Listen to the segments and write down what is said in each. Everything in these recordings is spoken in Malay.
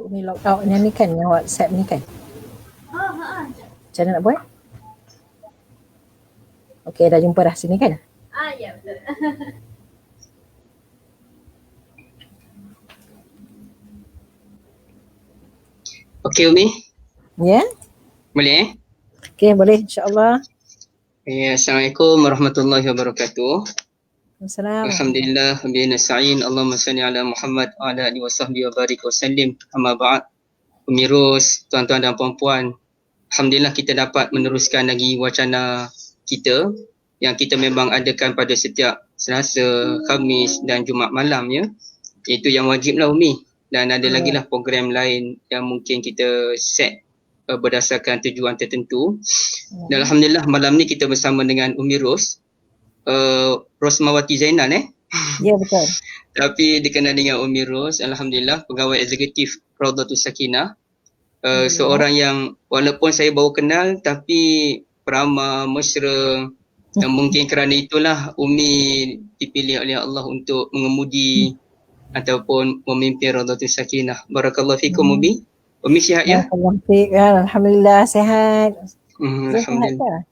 Umi log out ni kan, yang WhatsApp ni kan. Macam mana nak buat? Okey, dah jumpa dah sini kan? Ya betul. Okey Umi, Ya? boleh? Okey, boleh insya-Allah. Assalamualaikum warahmatullahi wabarakatuh. Assalamualaikum. Alhamdulillah bi nasta'in. Allahumma salli ala Muhammad wa ala alihi wasahbihi wa barik wa sallim. Amma ba'd. Umi Ros, tuan-tuan dan puan-puan, alhamdulillah kita dapat meneruskan lagi wacana kita yang kita memang adakan pada setiap Selasa, Khamis dan Jumaat malam ya. Itu yang wajiblah Umi. Dan ada lagi lah program lain yang mungkin kita set berdasarkan tujuan tertentu. Dan alhamdulillah malam ni kita bersama dengan Umi Ros, Rosmawati Zainal Ya, betul. tapi dikenal dengan Umi Ros, alhamdulillah pegawai eksekutif Raudatus Sakinah. Seorang yang walaupun saya baru kenal tapi peramah, mesra, dan mungkin kerana itulah Umi dipilih oleh Allah untuk mengemudi ataupun memimpin Raudatus Sakinah. Barakallahu fikum Umi. Umi sihat ya? Alhamdulillah sihat. Alhamdulillah.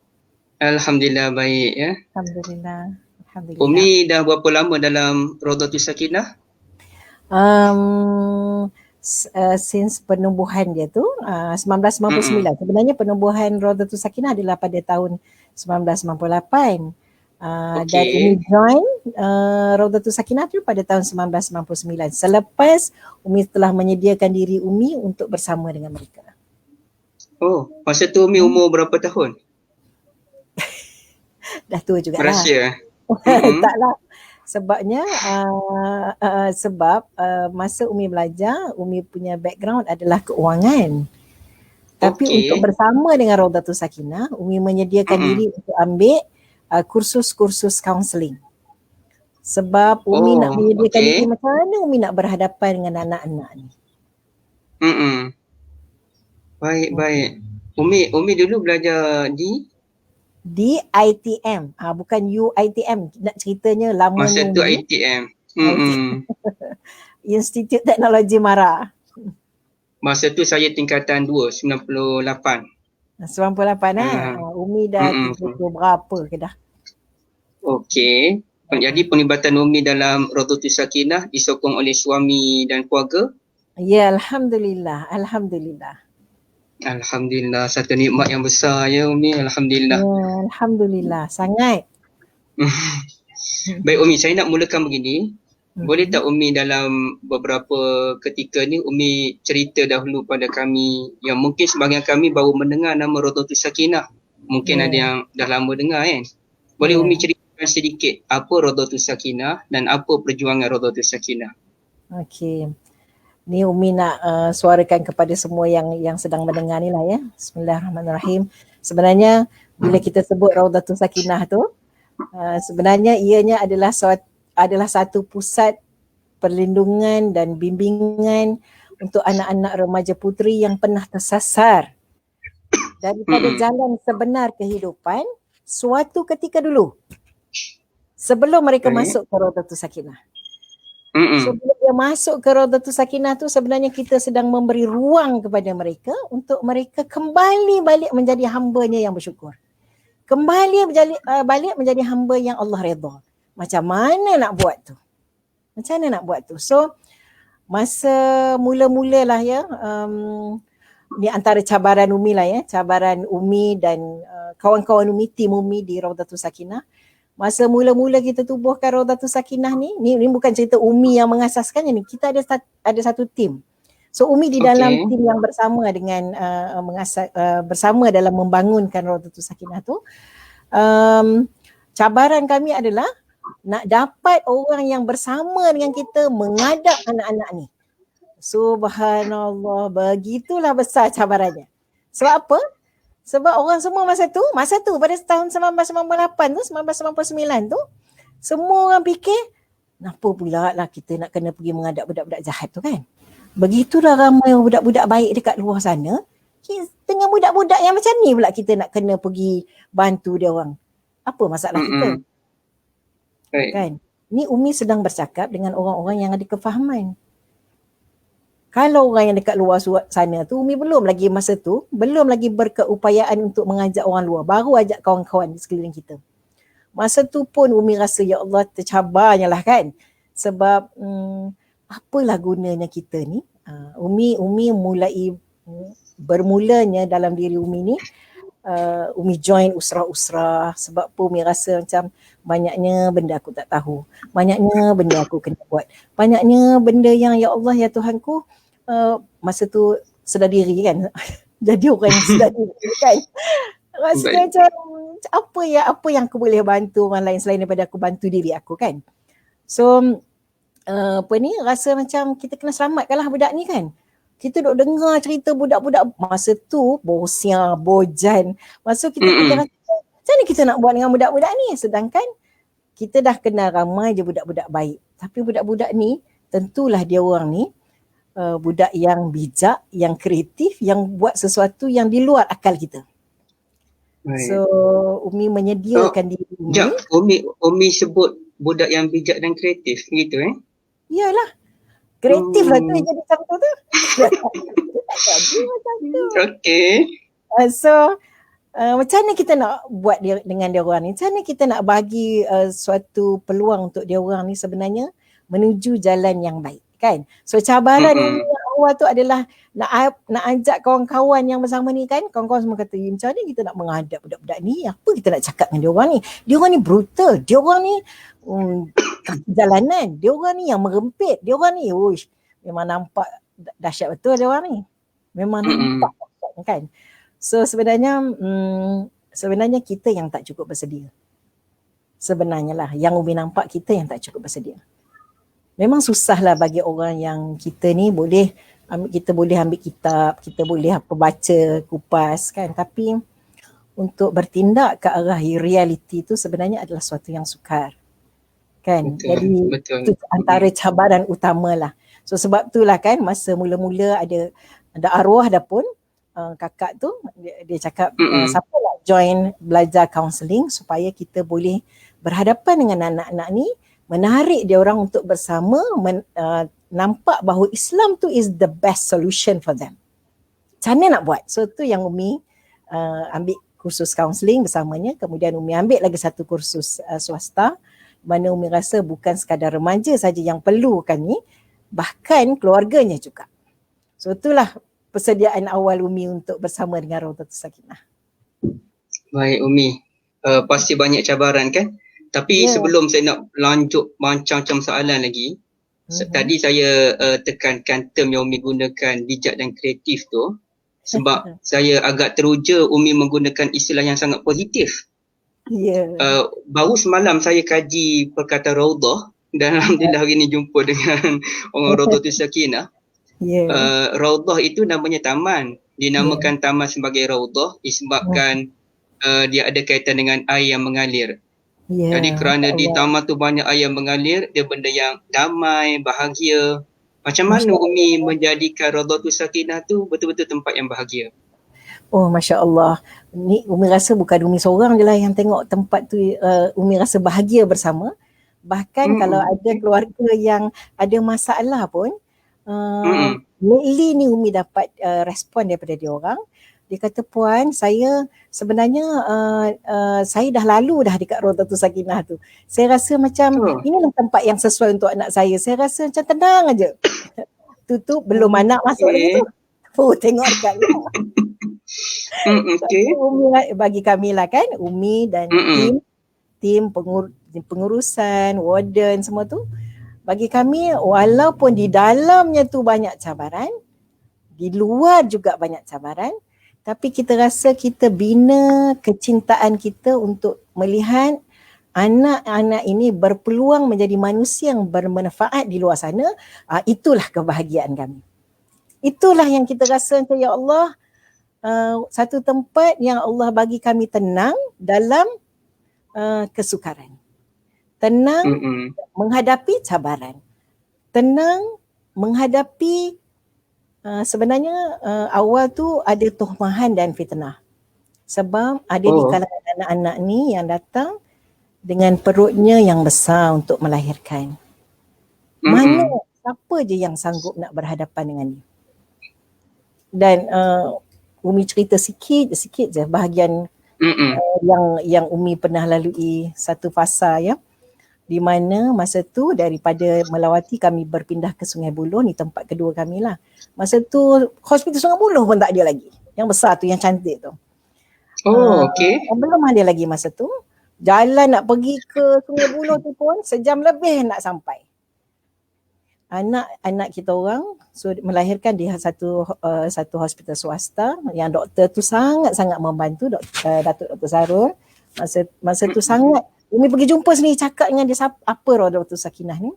Alhamdulillah baik ya. Alhamdulillah. Alhamdulillah. Umi dah berapa lama dalam Raudatus Sakinah? Since penubuhan dia tu 1999. Sebenarnya penubuhan Raudatus Sakinah adalah pada tahun 1998. Dan Umi join Raudatus Sakinah tu pada tahun 1999. Selepas Umi telah menyediakan diri Umi untuk bersama dengan mereka. Oh, masa tu Umi umur berapa tahun? Dah tua juga Rahsia. Taklah. Sebabnya masa Umi belajar, Umi punya background adalah keuangan. Tapi untuk bersama dengan Raudatus Sakinah, Umi menyediakan diri untuk ambil kursus-kursus kaunseling. Sebab Umi nak menyediakan diri macam mana Umi nak berhadapan dengan anak-anak ni. Baik. Umi dulu belajar di ITM, bukan UITM. Nak ceritanya lama masa tu ITM. Institut Teknologi Mara. Masa tu saya tingkatan 2, 98. 98 Umi dah 30 berapa ke dah. Okey. Jadi penglibatan Umi dalam Raudatus Sakinah disokong oleh suami dan keluarga? Ya, alhamdulillah. Alhamdulillah. Alhamdulillah, satu nikmat yang besar ya Umi. Alhamdulillah. Ya, alhamdulillah, sangat. Baik Umi, saya nak mulakan begini. Boleh tak Umi dalam beberapa ketika ni Umi cerita dahulu pada kami yang mungkin sebahagian kami baru mendengar nama Raudatus Sakinah. Mungkin ada yang dah lama dengar kan. Boleh Umi ceritakan sedikit apa Raudatus Sakinah dan apa perjuangan Raudatus Sakinah? Okey. Ni Umi nak suarakan kepada semua yang sedang mendengar ni lah ya. Bismillahirrahmanirrahim. Sebenarnya bila kita sebut Raudatus Sakinah tu, sebenarnya ianya adalah satu pusat perlindungan dan bimbingan untuk anak-anak remaja puteri yang pernah tersasar daripada jalan sebenar kehidupan suatu ketika dulu. Sebelum mereka masuk ke Raudatus Sakinah. Sebelum dia masuk ke Raudatus Sakinah tu sebenarnya kita sedang memberi ruang kepada mereka untuk mereka kembali balik menjadi hamba-Nya yang bersyukur. Kembali balik menjadi hamba yang Allah redha. Macam mana nak buat tu? So masa mula-mula lah ya, ni antara cabaran Umi lah ya, cabaran Umi dan kawan-kawan Umi, tim Umi di Raudatus Sakinah. Masa mula-mula kita tubuhkan Raudatus Sakinah ni bukan cerita Umi yang mengasaskannya ni. Kita ada satu tim. So Umi di dalam tim yang bersama dengan bersama dalam membangunkan Raudatus Sakinah tu. Cabaran kami adalah nak dapat orang yang bersama dengan kita mengadap anak-anak ni. Subhanallah, begitulah besar cabarannya. Sebab apa? Sebab orang semua masa tu pada tahun 1998 tu, 1999 tu, semua orang fikir, kenapa pula lah kita nak kena pergi menghadap budak-budak jahat tu kan? Begitulah ramai budak-budak baik dekat luar sana, dengan budak-budak yang macam ni pula kita nak kena pergi bantu dia orang. Apa masalah kita? Kan? Ni Umi sedang bercakap dengan orang-orang yang ada kefahaman. Kalau orang yang dekat luar sana tu, Umi belum lagi masa tu, belum lagi berkeupayaan untuk mengajak orang luar. Baru ajak kawan-kawan di sekeliling kita. Masa tu pun Umi rasa, ya Allah, tercabarnya lah kan. Sebab apalah gunanya kita ni. Umi mulai bermulanya dalam diri Umi ni, Umi join usrah-usrah sebab pun Umi rasa macam banyaknya benda aku tak tahu. Banyaknya benda aku kena buat. Banyaknya benda yang ya Allah ya Tuhanku, masa tu sedar diri kan. Jadi orang yang sedar diri kan. Rasanya macam apa yang aku boleh bantu orang lain selain daripada aku bantu diri aku kan. So rasa macam kita kena selamatkanlah budak ni kan. Kita duk dengar cerita budak-budak masa tu bosia, bojan. Masa kita rasa macam mana kita nak buat dengan budak-budak ni, sedangkan kita dah kenal ramai je budak-budak baik. Tapi budak-budak ni tentulah dia orang ni budak yang bijak, yang kreatif, yang buat sesuatu yang di luar akal kita. So Umi menyediakan diri Umi. Umi sebut budak yang bijak dan kreatif gitu Iyalah. Kreatif lah tu jadi contoh tu. Jadi macam tu. Okay. So macam mana kita nak buat dengan dia orang ni? Macam mana kita nak bagi suatu peluang untuk dia orang ni sebenarnya menuju jalan yang baik kan? So cabaran yang awal tu adalah nak ajak kawan-kawan yang bersama ni kan. Kawan-kawan semua kata, macam mana kita nak menghadap budak-budak ni? Apa kita nak cakap dengan dia orang ni? Dia orang ni brutal. Dia orang ni kaki jalanan. Dia orang ni yang merempit. Dia orang ni memang nampak dahsyat betul dia orang ni. Memang nampak dahsyat kan. So sebenarnya kita yang tak cukup bersedia. Sebenarnya lah yang Umi nampak kita yang tak cukup bersedia. Memang susahlah bagi orang yang kita ni boleh ambil kitab, kita boleh baca, kupas kan, tapi untuk bertindak ke arah realiti tu sebenarnya adalah sesuatu yang sukar. Kan? Jadi itu antara cabaran utamalah. So sebab itulah kan masa mula-mula ada arwah dah pun kakak tu dia cakap siapa nak join belajar counselling supaya kita boleh berhadapan dengan anak-anak ni, menarik dia orang untuk bersama nampak bahawa Islam tu is the best solution for them. Macam mana nak buat? So tu yang Umi ambil kursus counselling bersamanya, kemudian Umi ambil lagi satu kursus swasta, mana Umi rasa bukan sekadar remaja saja yang perlukan ni, bahkan keluarganya juga. So itulah persediaan awal Umi untuk bersama dengan Rawdatus Sakinah. Baik Umi, pasti banyak cabaran kan? Tapi sebelum saya nak lanjut macam-macam soalan lagi, tadi saya tekankan term yang Umi gunakan bijak dan kreatif tu sebab saya agak teruja Umi menggunakan istilah yang sangat positif. Baru semalam saya kaji perkataan Raudah dan alhamdulillah hari ni jumpa dengan orang Rawdatus Sakinah. Raudah itu namanya taman. Dinamakan taman sebagai Raudah disebabkan dia ada kaitan dengan air yang mengalir. Jadi kerana di taman tu banyak air yang mengalir, dia benda yang damai, bahagia. Macam mana Umi menjadikan Rawdatus Sakinah tu betul-betul tempat yang bahagia? Oh, Masya Allah. Ni Umi rasa bukan Umi seorang je lah yang tengok tempat tu Umi rasa bahagia bersama. Bahkan kalau ada keluarga yang ada masalah pun, lately ni Umi dapat respon daripada dia orang. Dia kata, Puan, saya sebenarnya saya dah lalu dah dekat Rawdatus Sakinah tu. Saya rasa macam inilah tempat yang sesuai untuk anak saya. Saya rasa macam tenang aja. tu belum anak masuk lagi tu. Tengok dekat lah. Umi, bagi kami lah kan, Umi dan tim pengurusan, warden semua tu, bagi kami walaupun di dalamnya tu banyak cabaran, di luar juga banyak cabaran, tapi kita rasa kita bina kecintaan kita untuk melihat anak-anak ini berpeluang menjadi manusia yang bermanfaat di luar sana. Itulah kebahagiaan kami. Itulah yang kita rasa macam, ya Allah, satu tempat yang Allah bagi kami tenang dalam kesukaran. Tenang menghadapi cabaran. Tenang menghadapi sebenarnya awal tu ada tuhmahan dan fitnah. Sebab ada di kalangan anak-anak ni yang datang dengan perutnya yang besar untuk melahirkan. Mana siapa je yang sanggup nak berhadapan dengan dia. Dan Umi cerita sikit je bahagian yang Umi pernah lalui satu fasa ya, di mana masa tu daripada Melawati kami berpindah ke Sungai Buloh, ni tempat kedua kami lah. Masa tu hospital Sungai Buloh pun tak ada lagi, yang besar tu, yang cantik tu. Okay. Belum ada lagi masa tu. Jalan nak pergi ke Sungai Buloh tu pun sejam lebih nak sampai. Anak kita orang melahirkan di satu hospital swasta yang doktor tu sangat-sangat membantu, Datuk Dr. Zarul. Masa tu sangat, Umi pergi jumpa sendiri, cakap dengan dia apa Dr. Sakinah ni.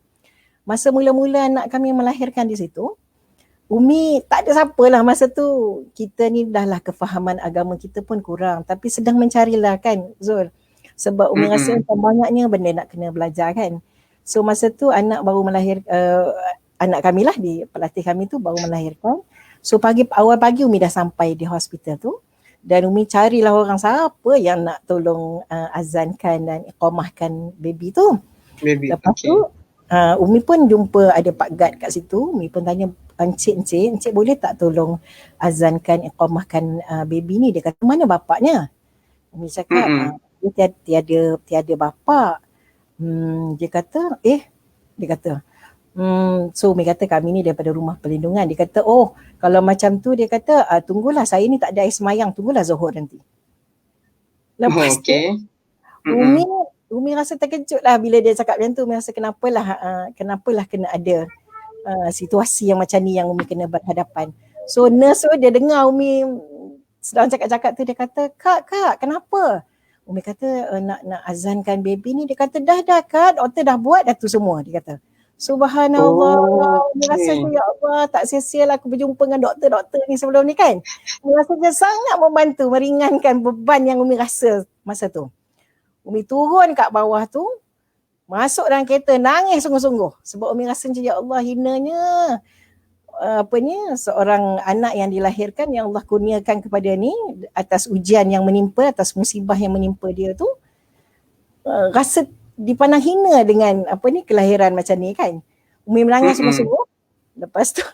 Masa mula-mula anak kami melahirkan di situ, Umi tak ada siapa lah masa tu. Kita ni dah lah kefahaman agama kita pun kurang, tapi sedang mencarilah kan Zul. Sebab Umi rasa banyaknya benda nak kena belajar kan. So masa tu anak baru anak kami lah, di pelatih kami tu baru melahirkan. So awal pagi Umi dah sampai di hospital tu. Dan Umi carilah orang siapa yang nak tolong azankan dan iqamahkan baby tu. Lepas tu Umi pun jumpa ada Pak Gad kat situ. Umi pun tanya, Encik boleh tak tolong azankan iqamahkan baby ni? Dia kata, mana bapaknya? Umi cakap, dia tiada bapa. Dia kata, so Umi kata kami ni daripada rumah perlindungan. Dia kata, oh kalau macam tu, dia kata, tunggulah, saya ni tak ada air semayang, tunggulah Zuhur nanti. Lepas tu Umi rasa terkejut lah bila dia cakap macam tu. Umi rasa kenapalah kena ada situasi yang macam ni yang Umi kena berhadapan. So nurse tu dia dengar Umi sedang cakap-cakap tu, dia kata, Kak kenapa? Umi kata nak azankan baby ni. Dia kata dah Kak, doktor dah buat dah tu semua, dia kata. Subhanallah, Umi rasa ya Allah, tak sia-sia lah aku berjumpa dengan doktor-doktor ni sebelum ni kan. Umi rasa dia sangat membantu, meringankan beban yang Umi rasa masa tu. Umi turun kat bawah tu, masuk dalam kereta, nangis sungguh-sungguh. Sebab Umi rasa macam ya Allah, hinanya seorang anak yang dilahirkan, yang Allah kurniakan kepada ni atas ujian yang menimpa, atas musibah yang menimpa dia tu, rasa dipandang hina dengan kelahiran macam ni kan. Umi menangis sungguh-sungguh. Lepas tu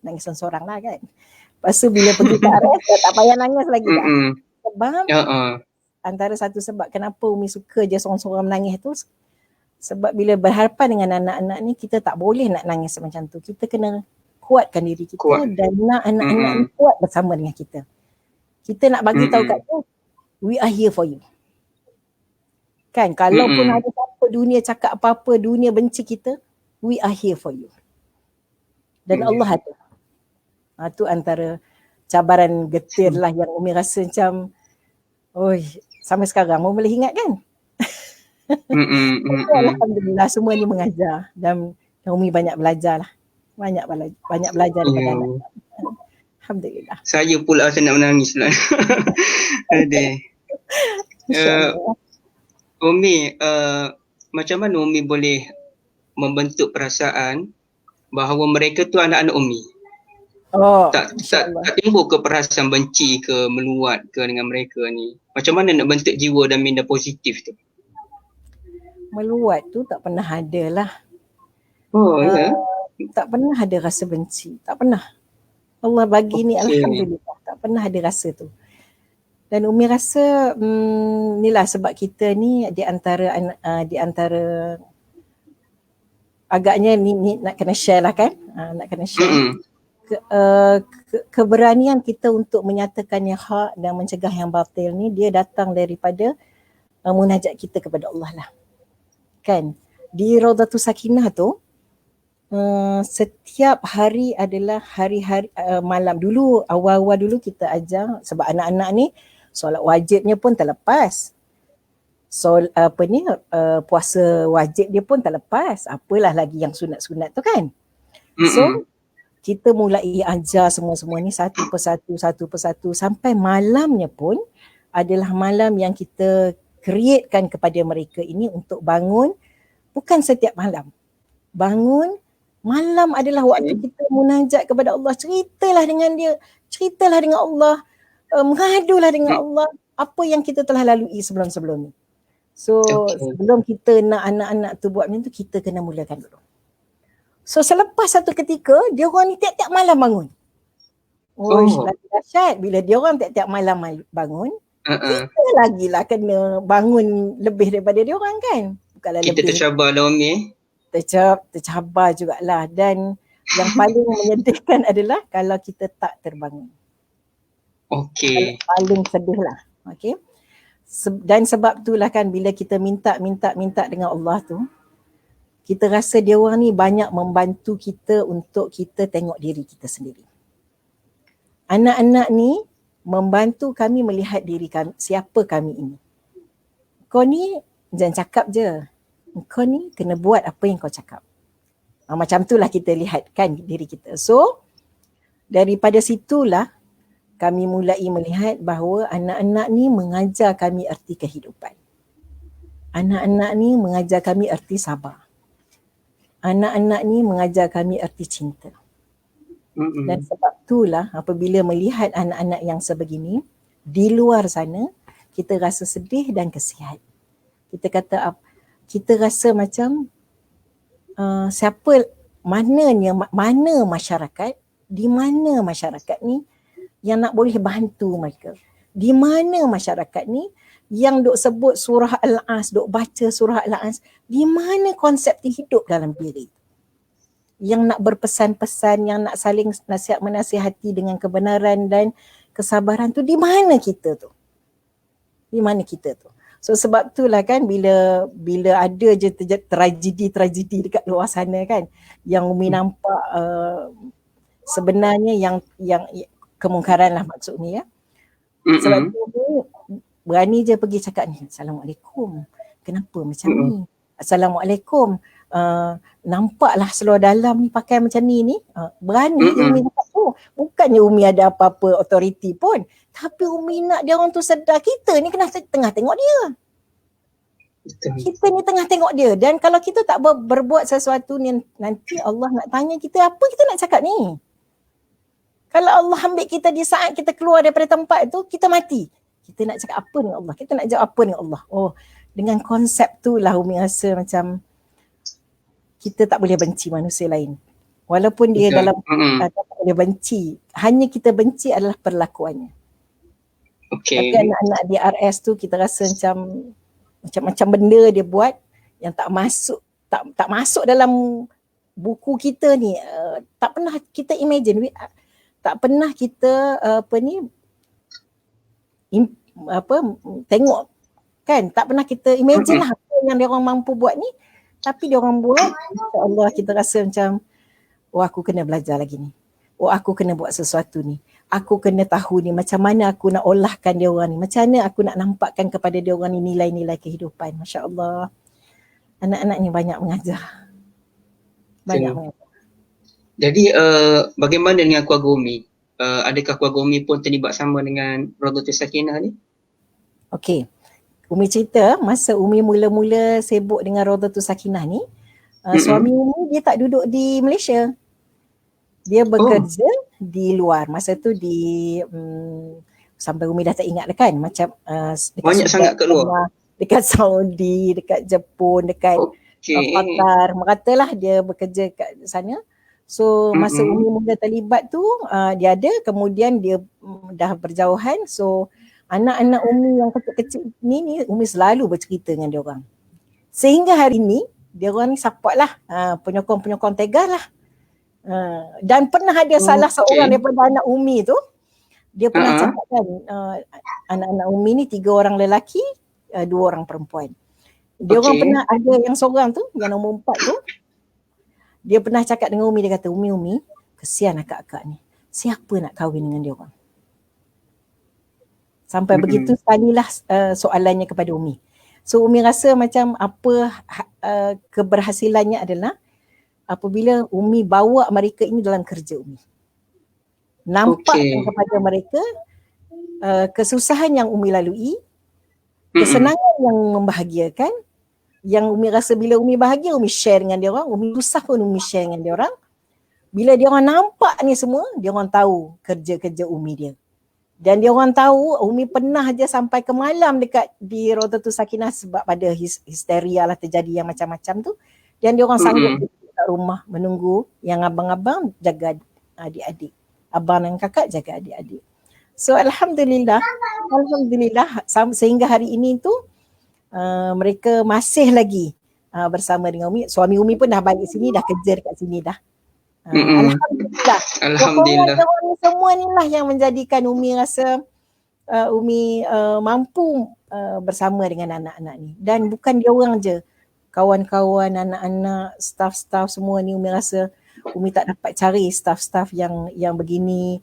nangis seorang lah kan. Lepas tu bila pergi ke RS tak payah nangis lagi dah. Sebab antara satu sebab kenapa Umi suka je seorang-seorang menangis tu, sebab bila berhadapan dengan anak-anak ni, kita tak boleh nak nangis macam tu. Kita kena kuatkan diri kita dan nak anak-anak ni kuat bersama dengan kita. Kita nak bagi tahu kat dia, we are here for you. Kan, kalaupun ada apa dunia cakap apa-apa, dunia benci kita, we are here for you. Dan Allah ada. Tu antara cabaran getir lah yang Umi rasa macam, sampai sekarang Umi boleh ingat kan? Alhamdulillah semua ni mengajar dan Umi banyak belajar lah. Banyak belajar daripada anak. Alhamdulillah. Saya pula saya nak menangis lah. Umi, macam mana Umi boleh membentuk perasaan bahawa mereka tu anak-anak Umi? Tak timbul ke perasaan benci ke, meluat ke dengan mereka ni? Macam mana nak bentuk jiwa dan minda positif tu? Meluat tu tak pernah ada lah. Tak pernah ada rasa benci. Tak pernah. Allah bagi ni Alhamdulillah. Tak pernah ada rasa tu. Dan Umi rasa inilah sebab kita ni di antara agaknya ni nak kena share lah kan. Nak kena share. Keberanian kita untuk menyatakan yang hak dan mencegah yang batil ni, dia datang daripada munajat kita kepada Allah lah. Kan? Di Raudatul Sakinah tu, setiap hari adalah hari-hari malam. Dulu awal-awal dulu kita ajar, sebab anak-anak ni solat wajibnya pun terlepas. Puasa wajib dia pun terlepas. Apalah lagi yang sunat-sunat tu kan. So kita mulai ajar semua-semua ni satu persatu sampai malamnya pun adalah malam yang kita createkan kepada mereka ini untuk bangun. Bukan setiap malam. Bangun malam adalah waktu kita munajat kepada Allah. Ceritalah dengan dia. Ceritalah dengan Allah. Mengadulah dengan Allah apa yang kita telah lalui sebelum-sebelum ni. So sebelum kita nak anak-anak tu buat macam tu, kita kena mulakan dulu. So selepas satu ketika, dia orang ni tiap-tiap malam bangun. Lagi dahsyat bila dia orang tiap-tiap malam bangun, kita lagi lah kena bangun lebih daripada dia orang kan. Bukanlah Kita lebih. tercabar lah Umi. Tercabar jugalah. Dan yang paling menyedihkan adalah kalau kita tak terbangun. Okey. Paling sedih lah. Okay. Dan sebab itulah kan bila kita minta dengan Allah tu, kita rasa dia orang ni banyak membantu kita untuk kita tengok diri kita sendiri. Anak-anak ni membantu kami melihat diri kami, siapa kami ini. Kau ni jangan cakap je. Kau ni kena buat apa yang kau cakap. Macam itulah kita lihatkan diri kita. So, daripada situlah kami mulai melihat bahawa anak-anak ni mengajar kami erti kehidupan. Anak-anak ni mengajar kami erti sabar. Anak-anak ni mengajar kami erti cinta. Dan sebab itulah apabila melihat anak-anak yang sebegini, di luar sana, kita rasa sedih dan kesian. Kita rasa macam mana masyarakat, di mana masyarakat ni yang nak boleh bantu mereka. Di mana masyarakat ni yang duk sebut surah Al-As, duk baca surah Al-As, di mana konsep hidup dalam diri? Yang nak berpesan-pesan, yang nak saling nasihat menasihati dengan kebenaran dan kesabaran tu, di mana kita tu? Di mana kita tu? So sebab itulah kan bila ada je tragedi dekat luar sana kan, yang Umi nampak sebenarnya yang kemungkaran lah maksud ni ya. Sebab tu berani je pergi cakap ni, Assalamualaikum, kenapa macam ni? Assalamualaikum, nampaklah seluar dalam ni pakai macam ni. Berani Umi cakap tu. Bukannya Umi ada apa-apa authority pun, tapi Umi nak dia orang tu sedar kita ni kena tengah tengok dia. Kita ni tengah tengok dia. Dan kalau kita tak berbuat sesuatu ni, nanti Allah nak tanya kita, apa kita nak cakap ni? Kalau Allah ambil kita di saat kita keluar daripada tempat tu, kita mati. Kita nak cakap apa dengan Allah? Kita nak jawab apa dengan Allah? Dengan konsep tu lah Umi rasa macam kita tak boleh benci manusia lain. Walaupun dia dalam tak boleh benci. Hanya kita benci adalah perlakuannya. Tapi anak-anak di RS tu kita rasa macam benda dia buat yang tak masuk dalam buku kita ni. Tak pernah kita imagine. Tak pernah kita tengok kan, tak pernah kita imagine lah apa yang dia orang mampu buat ni, tapi dia orang buat. InsyaAllah kita rasa macam aku kena belajar lagi ni, aku kena buat sesuatu ni, aku kena tahu ni macam mana aku nak olahkan dia orang ni, macam mana aku nak nampakkan kepada dia orang ni nilai-nilai kehidupan. Masya Allah, anak-anak ni banyak mengajar, mengajar. Jadi bagaimana dengan keluarga Umi? Adakah keluarga Umi pun terlibat sama dengan Rawdatul Sakinah ni? Okey. Umi cerita masa Umi mula-mula sibuk dengan Rawdatul Sakinah ni, suami Umi dia tak duduk di Malaysia. Dia bekerja di luar. Masa tu sampai Umi dah tak ingat dah kan, macam banyak sangat kat luar. Dekat Saudi, dekat Jepun, dekat Qatar, meratalah dia bekerja kat sana. So masa Umi mula terlibat tu dia ada, kemudian dia dah berjauhan. So anak-anak Umi yang kecil-kecil ni Umi selalu bercerita dengan dia orang. Sehingga hari ni dia orang ni support lah, penyokong-penyokong Tegar lah. Dan pernah ada salah seorang daripada anak Umi tu, dia pernah cakap kan, anak-anak Umi ni 3 orang lelaki, 2 orang perempuan. Dia orang pernah ada yang seorang tu, yang nombor 4 tu, dia pernah cakap dengan Umi, dia kata, Umi, kesian akak-akak ni. Siapa nak kahwin dengan dia orang? Sampai begitu sekalilah soalannya kepada Umi. So Umi rasa macam apa keberhasilannya adalah apabila Umi bawa mereka ini dalam kerja Umi. Nampakkan kepada mereka kesusahan yang Umi lalui, kesenangan yang membahagiakan, yang Umi rasa bila Umi bahagia, Umi share dengan dia orang, Umi susah pun Umi share dengan dia orang. Bila dia orang nampak ni semua, dia orang tahu kerja-kerja Umi dia. Dan dia orang tahu Umi pernah je sampai ke malam dekat di Rawdatul Sakinah sebab pada histeria lah terjadi yang macam-macam tu. Dan dia orang sanggup kat rumah menunggu yang abang-abang jaga adik-adik. Abang dan kakak jaga adik-adik. So Alhamdulillah sehingga hari ini tu mereka masih lagi bersama dengan Umi. Suami Umi pun dah balik sini, dah kerja dekat sini dah. Alhamdulillah. Alhamdulillah. Sokongan semua ni lah yang menjadikan Umi rasa Umi mampu bersama dengan anak-anak ni. Dan bukan dia orang je. Kawan-kawan, anak-anak, staff-staff semua ni Umi rasa Umi tak dapat cari staff-staff yang begini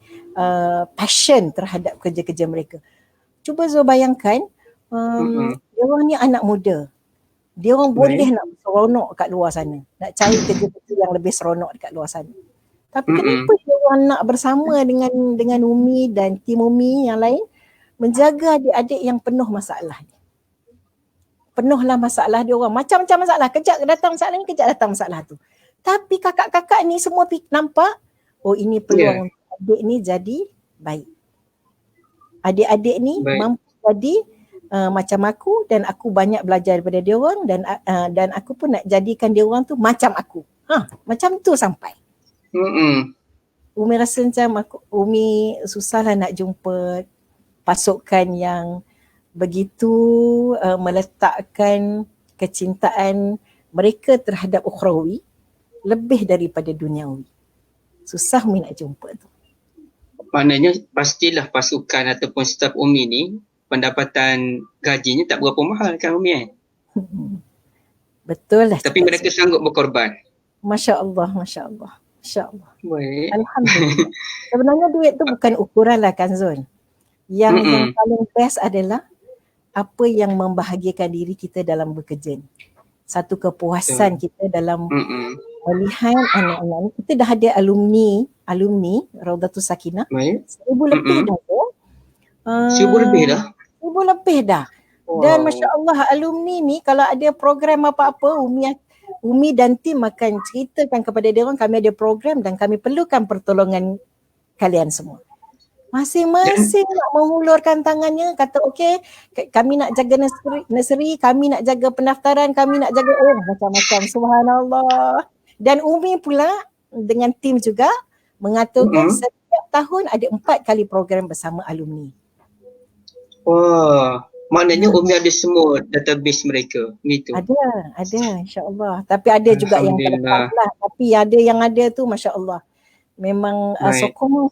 passion terhadap kerja-kerja mereka. Cuba Zul bayangkan, dia orang ni anak muda. Dia orang boleh nak seronok kat luar sana. Nak cari kerja-kerja yang lebih seronok dekat luar sana. Tapi kenapa dia orang nak bersama dengan Umi dan tim Umi yang lain menjaga adik-adik yang penuh masalah ni. Penuhlah masalah dia orang. Macam-macam masalah. Kejap datang masalah ni, kejap datang masalah tu. Tapi kakak-kakak ni semua nampak, oh ini peluang adik ni jadi baik. Adik-adik ni mampu jadi macam aku dan aku banyak belajar daripada dia orang dan aku pun nak jadikan dia orang tu macam aku. Macam tu sampai. Umi rasa macam Umi susahlah nak jumpa pasukan yang begitu meletakkan kecintaan mereka terhadap ukhrawi lebih daripada duniawi. Susah Umi nak jumpa tu. Maknanya pastilah pasukan ataupun staf Umi ni pendapatan gajinya tak berapa mahal kan Umi Betul lah. Tapi mereka sanggup berkorban. Masya Allah, Masya Allah. Masya Allah. Baik. Alhamdulillah. Sebenarnya duit tu bukan ukuran lah kan Zul. Yang paling best adalah apa yang membahagiakan diri kita dalam bekerja ni. Satu kepuasan kita dalam melihat anak-anak ni. Kita dah ada alumni Raudatul Sakinah. 1,000 lebih dah tu. 1,000 lebih dah? 1,000 lebih dah. Dan Masya Allah alumni ni kalau ada program apa-apa Umi dan tim akan ceritakan kepada dia orang kami ada program dan kami perlukan pertolongan kalian semua. Masing-masing nak menghulurkan tangannya, kata okey, kami nak jaga nursery, kami nak jaga pendaftaran, kami nak jaga macam-macam. Subhanallah. Dan Umi pula dengan tim juga mengaturkan setiap tahun ada 4 kali program bersama alumni. Wah, maknanya Umi ada semua database mereka, gitu. Ada insya-Allah. Tapi ada juga yang terlepas lah. Tapi ada tu masya-Allah. Memang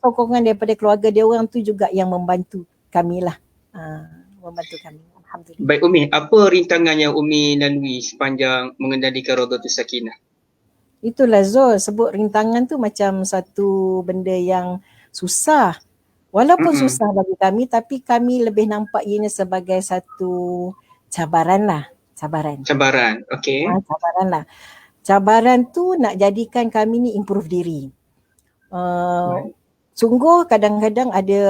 sokongan daripada keluarga dia orang tu juga yang membantu kami lah. Membantu kami. Alhamdulillah. Baik Umi, apa rintangan yang Umi lalui sepanjang mengendalikan Raudatul Sakinah? Itulah Zul, sebut rintangan tu macam satu benda yang susah. Walaupun susah bagi kami, tapi kami lebih nampak ianya sebagai satu cabaran lah. Cabaran, okey. Cabaran lah. Cabaran tu nak jadikan kami ni improve diri. Sungguh kadang-kadang ada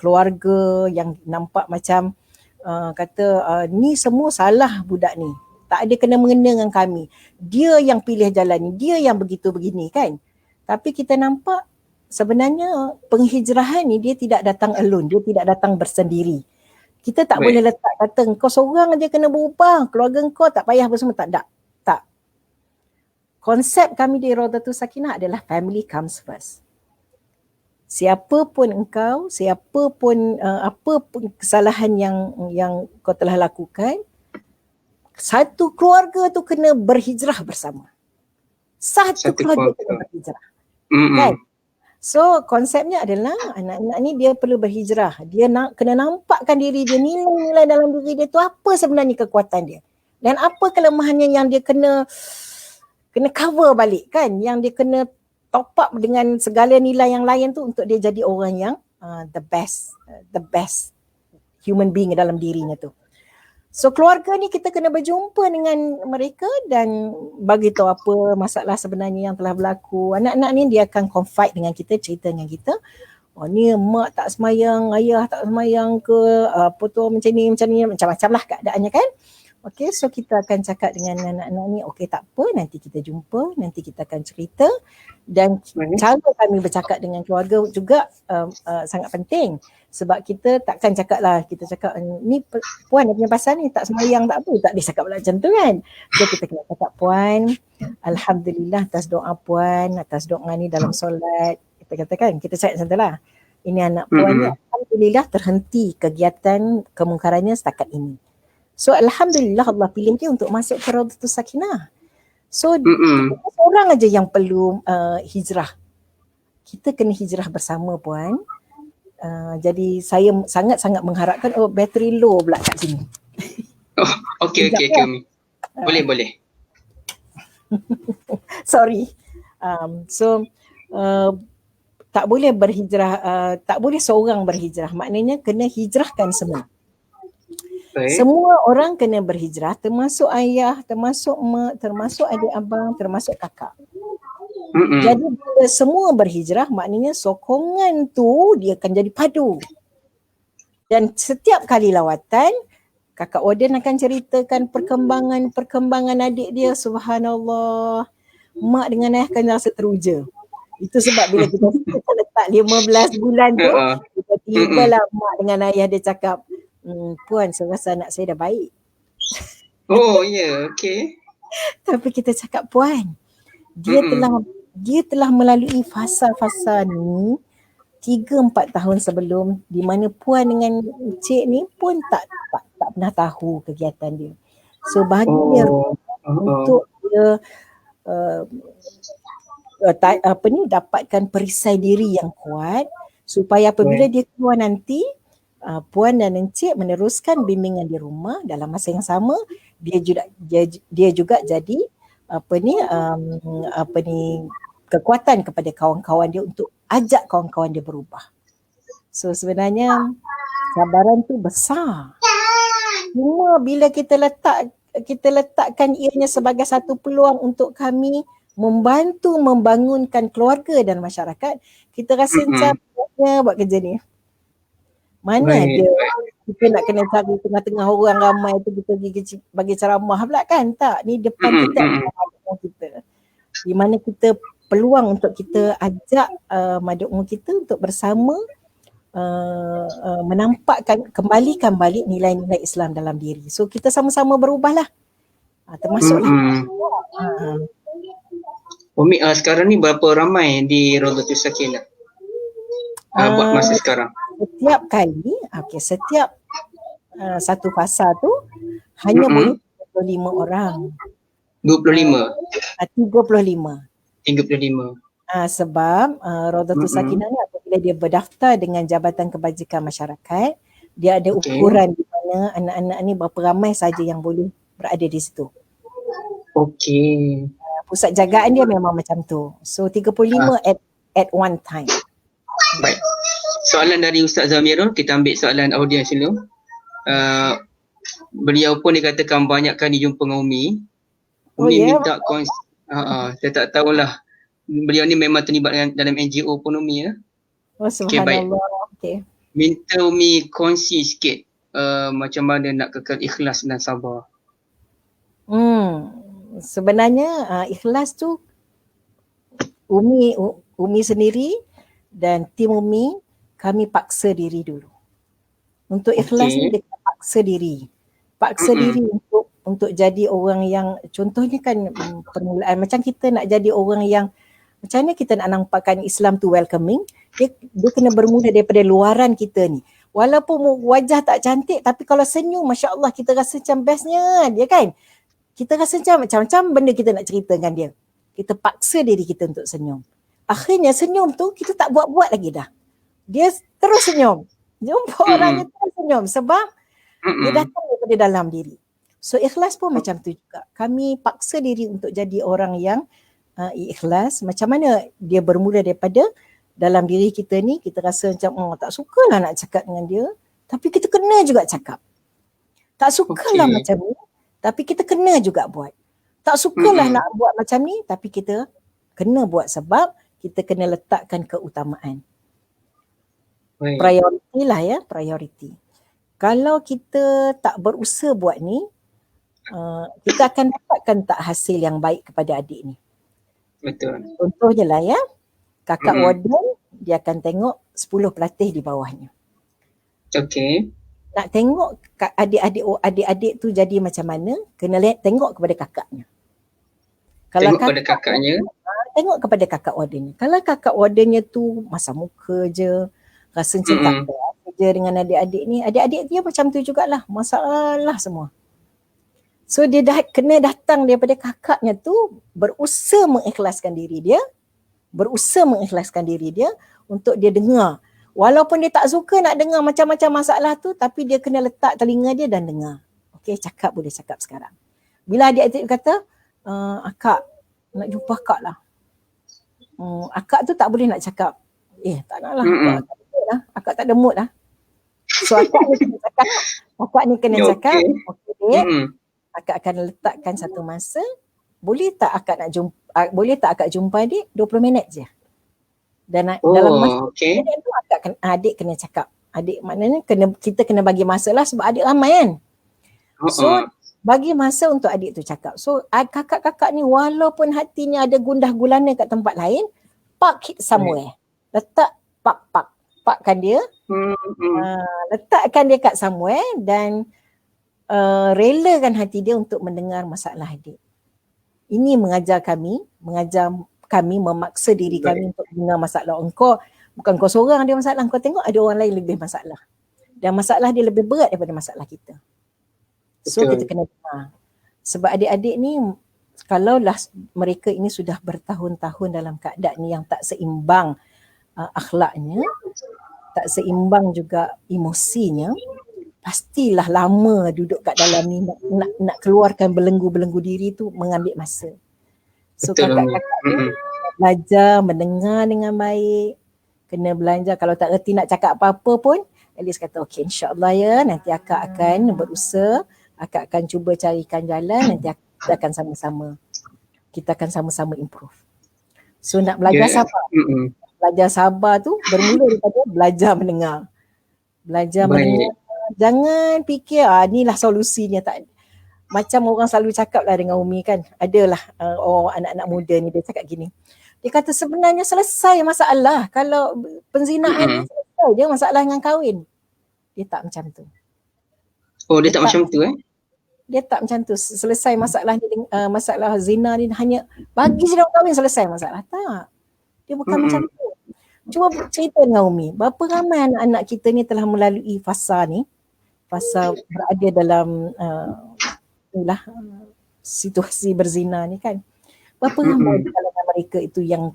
keluarga yang nampak macam kata ni semua salah budak ni. Tak ada kena-mengena dengan kami. Dia yang pilih jalan ni, dia yang begitu begini kan. Tapi kita nampak sebenarnya penghijrahan ni dia tidak datang alone, dia tidak datang bersendiri. Kita tak boleh letak kata kau seorang aja kena berubah, keluarga kau tak payah apa semua, tak. Konsep kami di Raudatul Sakinah adalah family comes first. Siapa pun engkau, siapa pun apa pun kesalahan yang kau telah lakukan, satu keluarga tu kena berhijrah bersama. Satu keluarga kena berhijrah. Kan? So konsepnya adalah anak-anak ni dia perlu berhijrah. Dia kena nampakkan diri dia, nilai-nilai dalam diri dia tu apa sebenarnya kekuatan dia. Dan apa kelemahannya yang dia kena cover balik kan, yang dia kena top up dengan segala nilai yang lain tu untuk dia jadi orang yang the best human being dalam dirinya tu. So keluarga ni kita kena berjumpa dengan mereka dan bagi tahu apa masalah sebenarnya yang telah berlaku. Anak-anak ni dia akan confide dengan kita, cerita dengan kita. Oh ni mak tak semayang, ayah tak semayang ke, apa tu macam ni, macam-macam lah keadaannya kan. Okay, so kita akan cakap dengan anak-anak ni, okay tak apa, nanti kita jumpa, nanti kita akan cerita. Dan cara kami bercakap dengan keluarga juga sangat penting. Sebab kita takkan cakap lah, kita cakap ni puan dia punya pasal ni tak sembahyang tak apa, tak dia cakap pula macam tu kan. So kita kena cakap puan, alhamdulillah atas doa puan, atas doa ni dalam solat. Kita katakan, kita cakap macam tu lah. Ini anak puan ni alhamdulillah terhenti kegiatan kemungkarannya setakat ini. So alhamdulillah Allah pilih dia untuk masuk ke Raudatus Sakinah. So seorang aja yang perlu hijrah. Kita kena hijrah bersama puan. Jadi saya sangat-sangat mengharapkan bateri low pula kat sini. Oh, okey Umi. Boleh. Sorry. Tak boleh berhijrah, tak boleh seorang berhijrah. Maknanya kena hijrahkan semua. Semua orang kena berhijrah, termasuk ayah, termasuk mak, termasuk adik abang, termasuk kakak. Jadi bila semua berhijrah, maknanya sokongan tu dia akan jadi padu. Dan setiap kali lawatan, kakak Warden akan ceritakan perkembangan adik dia. Subhanallah. Mak dengan ayah akan rasa teruja. Itu sebab bila kita letak 15 bulan tu, tiba-tiba lah mak dengan ayah dia cakap, puan saya rasa anak saya dah baik. Oh ya, okey. Tapi kita cakap puan, dia telah melalui fasa-fasa ni 3-4 tahun sebelum, di mana puan dengan cik ni pun tak pernah tahu kegiatan dia. So bagi dia untuk dia dapatkan perisai diri yang kuat, supaya apabila dia keluar nanti, puan dan encik meneruskan bimbingan di rumah dalam masa yang sama, dia juga jadi kekuatan kepada kawan-kawan dia untuk ajak kawan-kawan dia berubah. So sebenarnya cabaran tu besar. Cuma bila kita letakkan ianya sebagai satu peluang untuk kami membantu membangunkan keluarga dan masyarakat, kita rasa macam buat kerja ni. Mana ada kita nak kena cari tengah-tengah orang ramai tu kita pergi bagi ceramah pula kan? Tak, ni depan kita kita. Di mana kita peluang untuk kita ajak maduk umum kita untuk bersama menampakkan, kembalikan balik nilai-nilai Islam dalam diri. So kita sama-sama berubahlah. Termasuklah. Umi, sekarang ni berapa ramai di Raudatus Sakinah? Buat masa sekarang. Setiap kali, setiap satu fasa tu hanya boleh 25 orang. 25? 35. Sebab Raudatus Sakinah ni apabila dia berdaftar dengan Jabatan Kebajikan Masyarakat, dia ada ukuran di mana anak-anak ni berapa ramai saja yang boleh berada di situ. Okey. Pusat jagaan dia memang macam tu. So 35 at one time. Baik. Soalan dari Ustaz Zamirul, kita ambil soalan audiens dulu. Beliau pun dikatakan banyak kali jumpa dengan Umi. Umi minta saya tak tahulah. Beliau ni memang terlibat dalam NGO pun Umi ya. Oh subhanallah. Okay. Minta Umi kongsi sikit macam mana nak kekal ikhlas dan sabar. Sebenarnya ikhlas tu Umi sendiri dan tim Umi, kami paksa diri dulu. Untuk ikhlas ni dia paksa diri. Paksa diri untuk jadi orang yang, contohnya kan permulaan macam kita nak jadi orang yang, macam mana kita nak nampakkan Islam tu welcoming, dia kena bermula daripada luaran kita ni. Walaupun wajah tak cantik, tapi kalau senyum, Masya Allah, kita rasa macam bestnya dia kan. Kita rasa macam-macam benda kita nak ceritakan dia. Kita paksa diri kita untuk senyum. Akhirnya senyum tu kita tak buat-buat lagi dah. Dia terus senyum. Jumpa orang dia terus senyum sebab dia datang daripada dalam diri. So ikhlas pun macam tu juga. Kami paksa diri untuk jadi orang yang ikhlas. Macam mana dia bermula daripada dalam diri kita ni, kita rasa macam tak sukalah nak cakap dengan dia, tapi kita kena juga cakap. Tak sukalah macam ni, tapi kita kena juga buat. Tak sukalah nak buat macam ni, tapi kita kena buat sebab kita kena letakkan keutamaan. Priority lah ya, priority. Kalau kita tak berusaha buat ni, kita akan dapatkan tak hasil yang baik kepada adik ni. Betul. Contoh je lah ya, kakak warden dia akan tengok 10 pelatih di bawahnya. Okey. Nak tengok adik-adik tu jadi macam mana, kena tengok kepada kakaknya. Kalau Tengok pada kakaknya. Tengok kepada kakak wardennya. Kalau kakak wardennya tu masam muka je, rasa macam tak ada je dengan adik-adik ni, adik-adik dia macam tu jugalah, masalah semua. So dia kena datang daripada kakaknya tu, berusaha mengikhlaskan diri dia untuk dia dengar. Walaupun dia tak suka nak dengar macam-macam masalah tu, tapi dia kena letak telinga dia dan dengar. Okey, boleh cakap sekarang. Bila adik-adik kata, akak nak jumpa akak lah. Akak tu tak boleh nak cakap, tak nak lah, akak tak ada mood lah. So akak ni kena cakap, okey, akak akan letakkan satu masa, boleh tak akak jumpa adik 20 minit je. Dan dalam masa minit tu adik kena cakap. Adik maknanya kita kena bagi masa lah sebab adik ramai kan. So bagi masa untuk adik tu cakap. So kakak-kakak ni walaupun hatinya ada gundah gulana kat tempat lain, park it somewhere. Letak parkkan dia. Letakkan dia kat somewhere dan relakan hati dia untuk mendengar masalah adik. Ini mengajar kami memaksa diri kami untuk dengar masalah engkau. Bukan kau seorang ada masalah, kau tengok ada orang lain lebih masalah. Dan masalah dia lebih berat daripada masalah kita. So kita kena dengar. Sebab adik-adik ni, kalaulah mereka ini sudah bertahun-tahun dalam keadaan ni yang tak seimbang akhlaknya, tak seimbang juga emosinya, pastilah lama duduk kat dalam ni nak keluarkan belenggu-belenggu diri tu mengambil masa. So kakak-kakak ni belajar mendengar dengan baik, kena belajar kalau tak reti nak cakap apa-apa pun, at least kata okey insya-Allah ya, nanti akak akan berusaha, akak akan cuba carikan jalan, nanti kita akan sama-sama improve. So nak belajar sabar. Belajar sabar tu bermula daripada belajar mendengar. Mendengar. Jangan fikir inilah solusinya, tak. Macam orang selalu cakap lah dengan Umi kan, adalah anak-anak muda ni dia cakap gini, dia kata sebenarnya selesai masalah kalau penzinaan ni selesai dia masalah dengan kahwin. Dia tak macam tu. Dia tak macam tu Dia tak macam tu. Selesai masalah ni, masalah zina ni hanya bagi je orang kahwin selesai masalah. Tak. Dia bukan macam tu. Cuba cerita dengan Umi, berapa ramai anak-anak kita ni telah melalui fasa berada dalam situasi berzina ni kan. Berapa ramai di kalangan mereka itu yang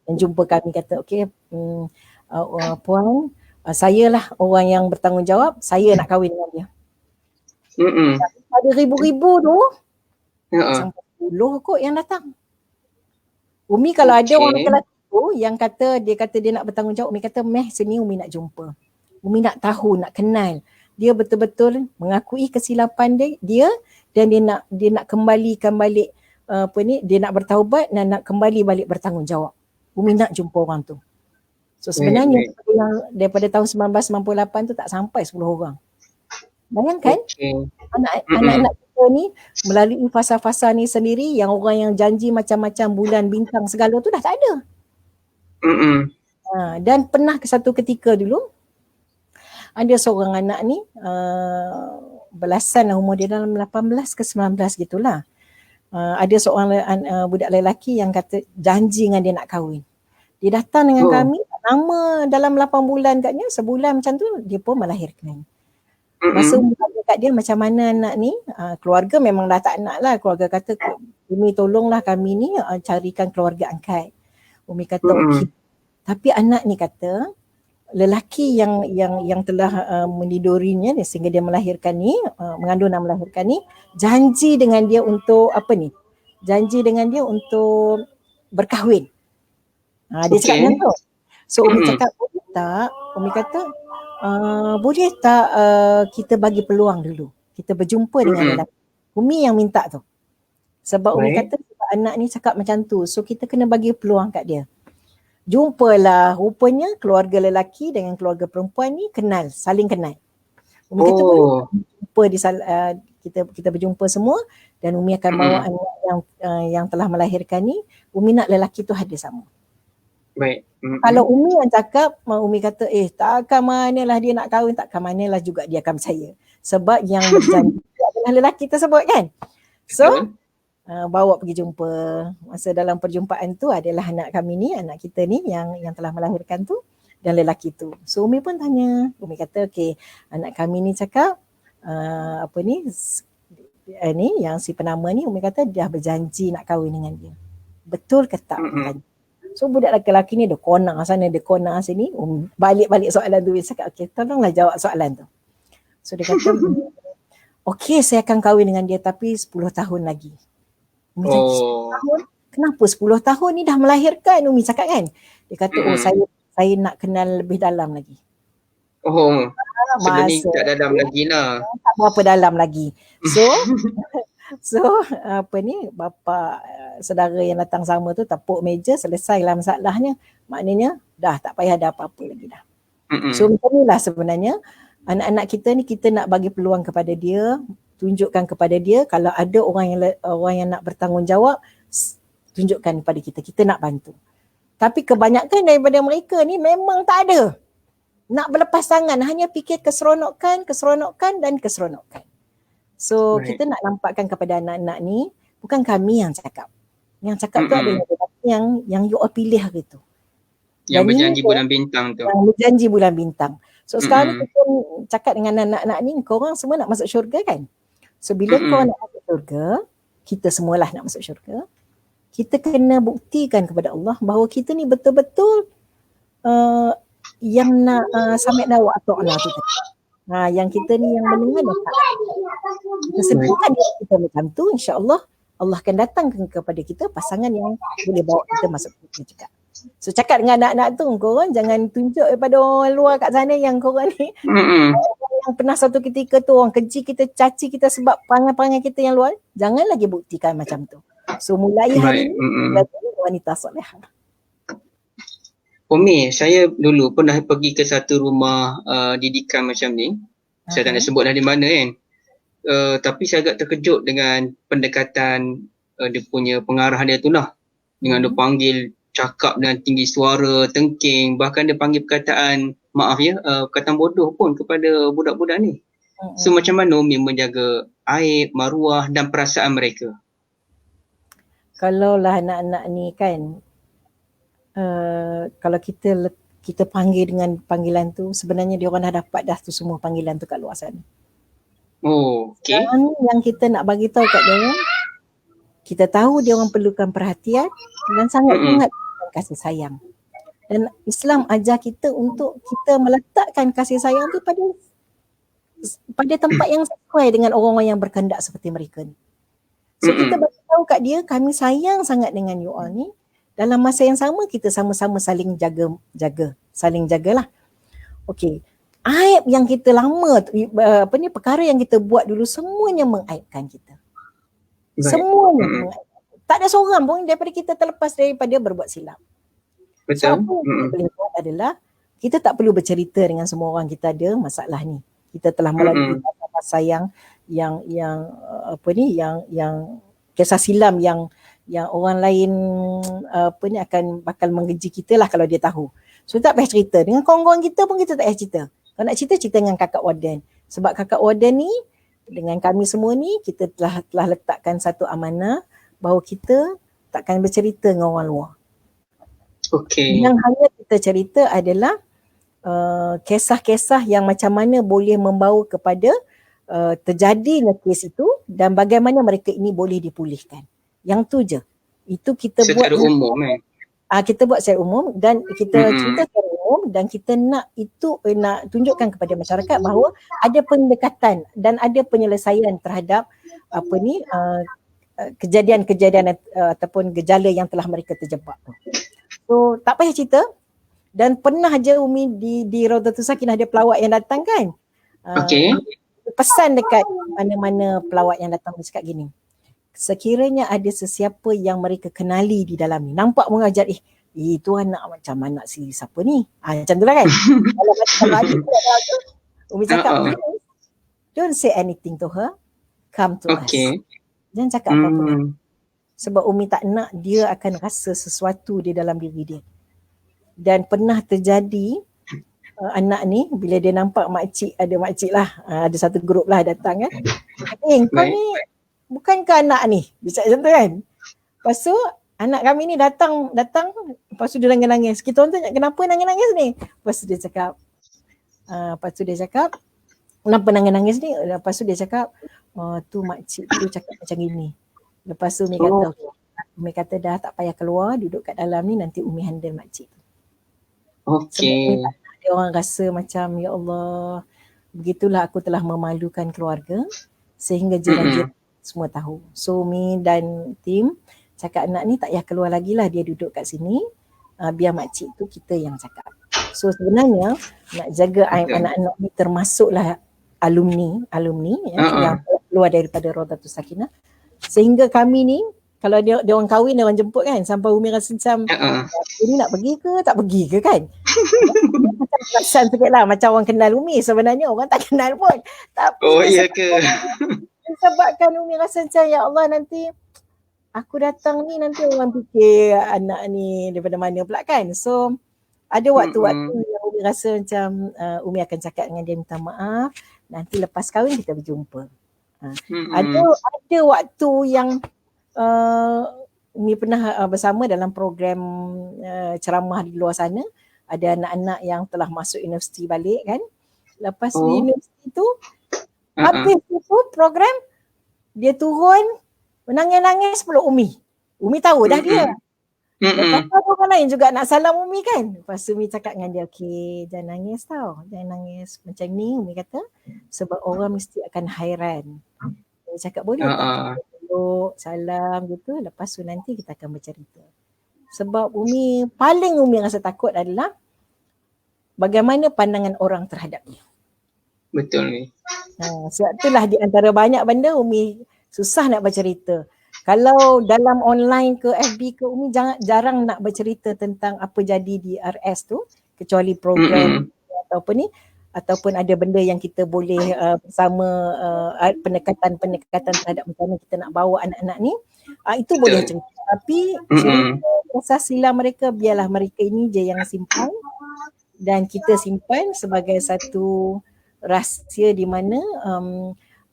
jumpa kami kata, okey, puan, saya lah orang yang bertanggungjawab, saya nak kahwin dengan dia. Ada ribu-ribu tu, sampai 10 kot yang datang. Umi kalau ada orang lelaki tu yang dia kata dia nak bertanggungjawab, Umi kata, meh sini Umi nak jumpa. Umi nak tahu, nak kenal. Dia betul-betul mengakui kesilapan dia dan dia nak kembalikan balik dia nak bertaubat dan nak kembali balik bertanggungjawab. Umi nak jumpa orang tu. So sebenarnya daripada tahun 1998 tu tak sampai 10 orang. Bayangkan anak-anak kita ni melalui fasa-fasa ni sendiri, yang orang yang janji macam-macam bulan bintang segala tu dah tak ada. Dan pernah satu ketika dulu ada seorang anak ni belasan lah umur dia, dalam 18 ke 19 gitulah. Ada seorang budak lelaki yang kata janji dengan dia nak kahwin. Dia datang dengan kami lama, dalam 8 bulan katnya, sebulan macam tu dia pun melahirkan. Masa Umi tanya kat dia macam mana anak ni, keluarga memang dah tak nak lah. Keluarga kata, Umi tolonglah kami ni carikan keluarga angkat. Umi kata okey. Tapi anak ni kata lelaki yang telah menidurinya sehingga dia melahirkan ni, mengandung dan melahirkan ni, janji dengan dia untuk janji dengan dia untuk berkahwin. Dia cakap macam tu. So Umi cakap boleh tak, Umi kata boleh tak kita bagi peluang dulu, kita berjumpa dengan lelaki. Umi yang minta tu, sebab Umi kata sebab anak ni cakap macam tu, so kita kena bagi peluang kat dia. Jumpalah, rupanya keluarga lelaki dengan keluarga perempuan ni saling kenal. Umi kata boleh jumpa kita berjumpa semua dan Umi akan bawa anak yang telah melahirkan ni. Umi nak lelaki tu hadir sama. Baik. Kalau Umi yang cakap, Umi kata takkan manalah dia nak kahwin, takkan manalah juga dia akan percaya. Sebab yang berjanji adalah lelaki tersebut kan. So bawa pergi jumpa. Masa dalam perjumpaan tu adalah anak kami ni, anak kita ni yang telah melahirkan tu dan lelaki tu. So Umi pun tanya, Umi kata anak kami ni cakap ni yang si penama ni, Umi kata dia berjanji nak kahwin dengan dia. Betul ke tak? So budak lelaki ni dia konang sana, dia konang sini. Balik-balik soalan tu, dia cakap tolonglah jawab soalan tu. So dia kata saya akan kahwin dengan dia tapi 10 tahun lagi. Umi cakap 10 tahun? Kenapa 10 tahun ni dah melahirkan? Umi cakap kan. Dia kata saya nak kenal lebih dalam lagi. Sebenarnya tak dalam lagi lah. Tak berapa dalam lagi. So bapa saudara yang datang sama tu tepuk meja, selesailah masalahnya. Maknanya dah tak payah ada apa-apa lagi dah. So macam inilah sebenarnya anak-anak kita ni, kita nak bagi peluang kepada dia, tunjukkan kepada dia kalau ada orang yang nak bertanggungjawab, tunjukkan kepada kita nak bantu. Tapi kebanyakan daripada mereka ni memang tak ada. Nak berlepas tangan, hanya fikir keseronokan dan keseronokan. So kita nak nampakkan kepada anak-anak ni, bukan kami yang cakap. Yang cakap tu adalah yang you all pilih hari tu. Yang berjanji bulan bintang tu. Yang berjanji bulan bintang. So sekarang kita cakap dengan anak-anak ni, korang semua nak masuk syurga kan? So bila korang nak masuk syurga, kita semualah nak masuk syurga, kita kena buktikan kepada Allah bahawa kita ni betul-betul yang nak sami'na wa ata'na tu. Yang kita ni yang mendengar dah tak. Kita sebutkan kita macam tu, insya-Allah Allah akan datangkan kepada kita pasangan yang boleh bawa kita masuk syurga juga. So cakap dengan anak-anak tu, korang jangan tunjuk daripada orang luar kat sana yang korang ni yang pernah satu ketika tu orang keji kita, caci kita sebab perangai-perangai kita yang luar. Jangan lagi buktikan macam tu. So mulai hari ni wanita solehah. Umi, saya dulu pernah pergi ke satu rumah didikan macam ni. Saya tak nak sebutlah di mana kan. Tapi saya agak terkejut dengan pendekatan dia punya pengarah dia tu lah. Dengan dia panggil, cakap dengan tinggi suara, tengking, bahkan dia panggil perkataan, perkataan bodoh pun kepada budak-budak ni. So macam mana Umi menjaga aib, maruah dan perasaan mereka? Kalau lah anak-anak ni kan, kalau kita panggil dengan panggilan tu, sebenarnya dia orang dah dapat dah tu semua panggilan tu kat luar sana. Sekarang yang kita nak bagi tahu kat dia orang, kita tahu dia orang perlukan perhatian dan sangat kasih sayang. Dan Islam ajar kita untuk kita meletakkan kasih sayang tu pada tempat yang sesuai dengan orang-orang yang berkehendak seperti mereka ni. So kita bagi tahu kat dia, kami sayang sangat dengan you all ni. Dalam masa yang sama kita sama-sama saling saling jagalah. Okey. Aib yang kita lama perkara yang kita buat dulu semuanya mengaibkan kita. Semuanya mengaibkan. Tak ada seorang pun daripada kita terlepas daripada berbuat silap. Betul. So apa yang kita boleh buat adalah kita tak perlu bercerita dengan semua orang kita ada masalah ni. Kita telah melalui masa yang kisah silam yang orang lain bakal mengeji kita lah kalau dia tahu. So tak payah cerita. Dengan kawan-kawan kita pun kita tak payah cerita. Kalau nak cerita dengan kakak warden. Sebab kakak warden ni dengan kami semua ni kita telah letakkan satu amanah bahawa kita takkan bercerita dengan orang luar. Yang hanya kita cerita adalah kisah-kisah yang macam mana boleh membawa kepada terjadinya kes itu dan bagaimana mereka ini boleh dipulihkan. Yang tu je. Itu kita secara buat umum kita buat secara umum dan kita cerita secara umum dan kita nak tunjukkan kepada masyarakat bahawa ada pendekatan dan ada penyelesaian terhadap kejadian-kejadian ataupun gejala yang telah mereka terjebak tu. So tak payah cerita. Dan pernah je Umi di Raudatul Sakinah ada pelawak yang datang kan. Pesan dekat mana-mana pelawak yang datang cakap gini. Sekiranya ada sesiapa yang mereka kenali di dalam ni, nampak mengajar itu anak macam anak si siapa ni. Macam tu lah kan. Kalau adik Umi cakap don't say anything to her. come to us. Okay. Jangan cakap apa-apa. Sebab Umi tak nak dia akan rasa sesuatu di dalam diri dia. Dan pernah terjadi anak ni bila dia nampak makcik, ada makcik lah, ada satu grup lah datang kan. Kau ni bukankah anak ni? Dia cakap macam tu kan. Lepas tu anak kami ni datang, lepas tu dia nangis-nangis. Kita orang tanya kenapa nangis-nangis ni? Lepas tu dia cakap, kenapa nangis-nangis ni? Lepas tu dia cakap, tu makcik tu cakap macam gini. Lepas tu Umi kata dah tak payah keluar, duduk kat dalam ni, nanti Umi handle makcik tu. Okay. Sebab dia orang rasa macam, ya Allah, begitulah aku telah memalukan keluarga sehingga jiran-jiran semua tahu. So Umi dan tim cakap anak ni tak payah keluar lagi lah, dia duduk kat sini, biar makcik tu kita yang cakap. So sebenarnya nak jaga aib anak-anak ni termasuklah alumni yang keluar daripada Raudatul Sakinah. Sehingga kami ni kalau dia orang kahwin, dia orang jemput kan, sampai Umi rasa macam ini nak pergi ke tak pergi ke kan. Macam perasan sikit lah, macam orang kenal Umi, sebenarnya orang tak kenal pun. Tapi iya ke? Sebabkan Umi rasa macam ya Allah, nanti aku datang ni nanti orang fikir anak ni daripada mana pula kan. So ada waktu-waktu yang Umi rasa macam Umi akan cakap dengan dia, minta maaf, nanti lepas kahwin kita berjumpa. Ada waktu yang Umi pernah bersama dalam program ceramah di luar sana. Ada anak-anak yang telah masuk universiti balik kan. Lepas di universiti tu, habis itu program, dia turun menangis-nangis peluk Umi. Umi tahu dah dia. Lepas tu orang lain juga nak salam Umi kan. Lepas tu Umi cakap dengan dia, okey, jangan nangis tau. Jangan nangis macam ni, Umi kata. Sebab orang mesti akan hairan. Dia cakap boleh tak? Peluk, salam gitu. Lepas tu nanti kita akan bercerita. Sebab paling Umi rasa takut adalah bagaimana pandangan orang terhadap dia. Betul ni. Sebab itulah di antara banyak benda Umi susah nak bercerita. Kalau dalam online ke FB ke, Umi jarang nak bercerita tentang apa jadi di RS tu, kecuali program ataupun ada benda yang kita boleh bersama pendekatan terhadap macam mana kita nak bawa anak-anak ni, itu boleh cerita. Tapi cerita silam mereka, biarlah mereka ini je yang simpan dan kita simpan sebagai satu rahsia di mana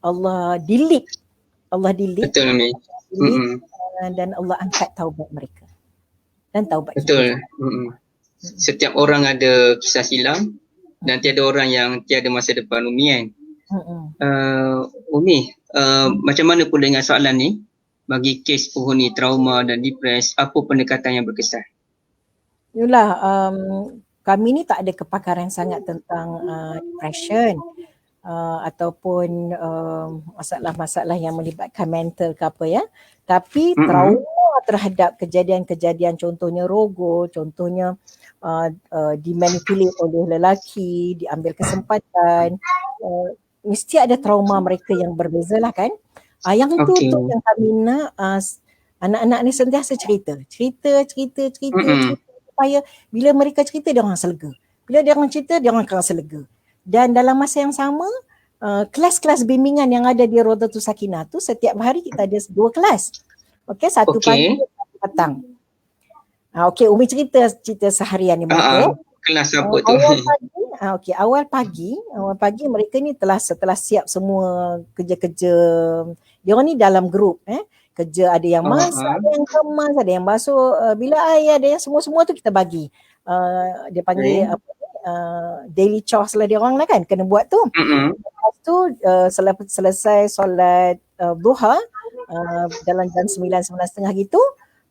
Allah delete. Betul Umi. Dan Allah angkat taubat mereka dan taubat betul kita. Setiap orang ada kisah silam dan tiada orang yang tiada masa depan Umi kan. Umi, macam mana pula dengan soalan ni, bagi kes penghuni trauma dan depres, apa pendekatan yang berkesan? Yalah, kami ni tak ada kepakaran sangat tentang depression ataupun masalah-masalah yang melibatkan mental ke apa ya. Tapi trauma terhadap kejadian-kejadian, contohnya rogo, contohnya dimanipulate oleh lelaki, diambil kesempatan, mesti ada trauma mereka yang berbeza lah kan. Yang itu tu yang kami nak anak-anak ni sentiasa cerita supaya bila mereka cerita dia orang selega. Bila dia orang cerita dia orang akan selega. Dan dalam masa yang sama, kelas-kelas bimbingan yang ada di Raudatul Sakinah tu setiap hari kita ada 2 kelas. Okey, satu pagi, satu petang. Umi cerita seharian ni mereka. Kelas apa tu? Awal pagi mereka ni setelah siap semua kerja-kerja. Dia orang ni dalam grup kerja, ada yang masak, ada yang kemas, ada yang basuh bilik air, ada yang semua tu kita bagi. Dia panggil daily chores lah dia orang lah kan, kena buat tu. Lepas tu selesai solat duha dalam jam 9:30 gitu,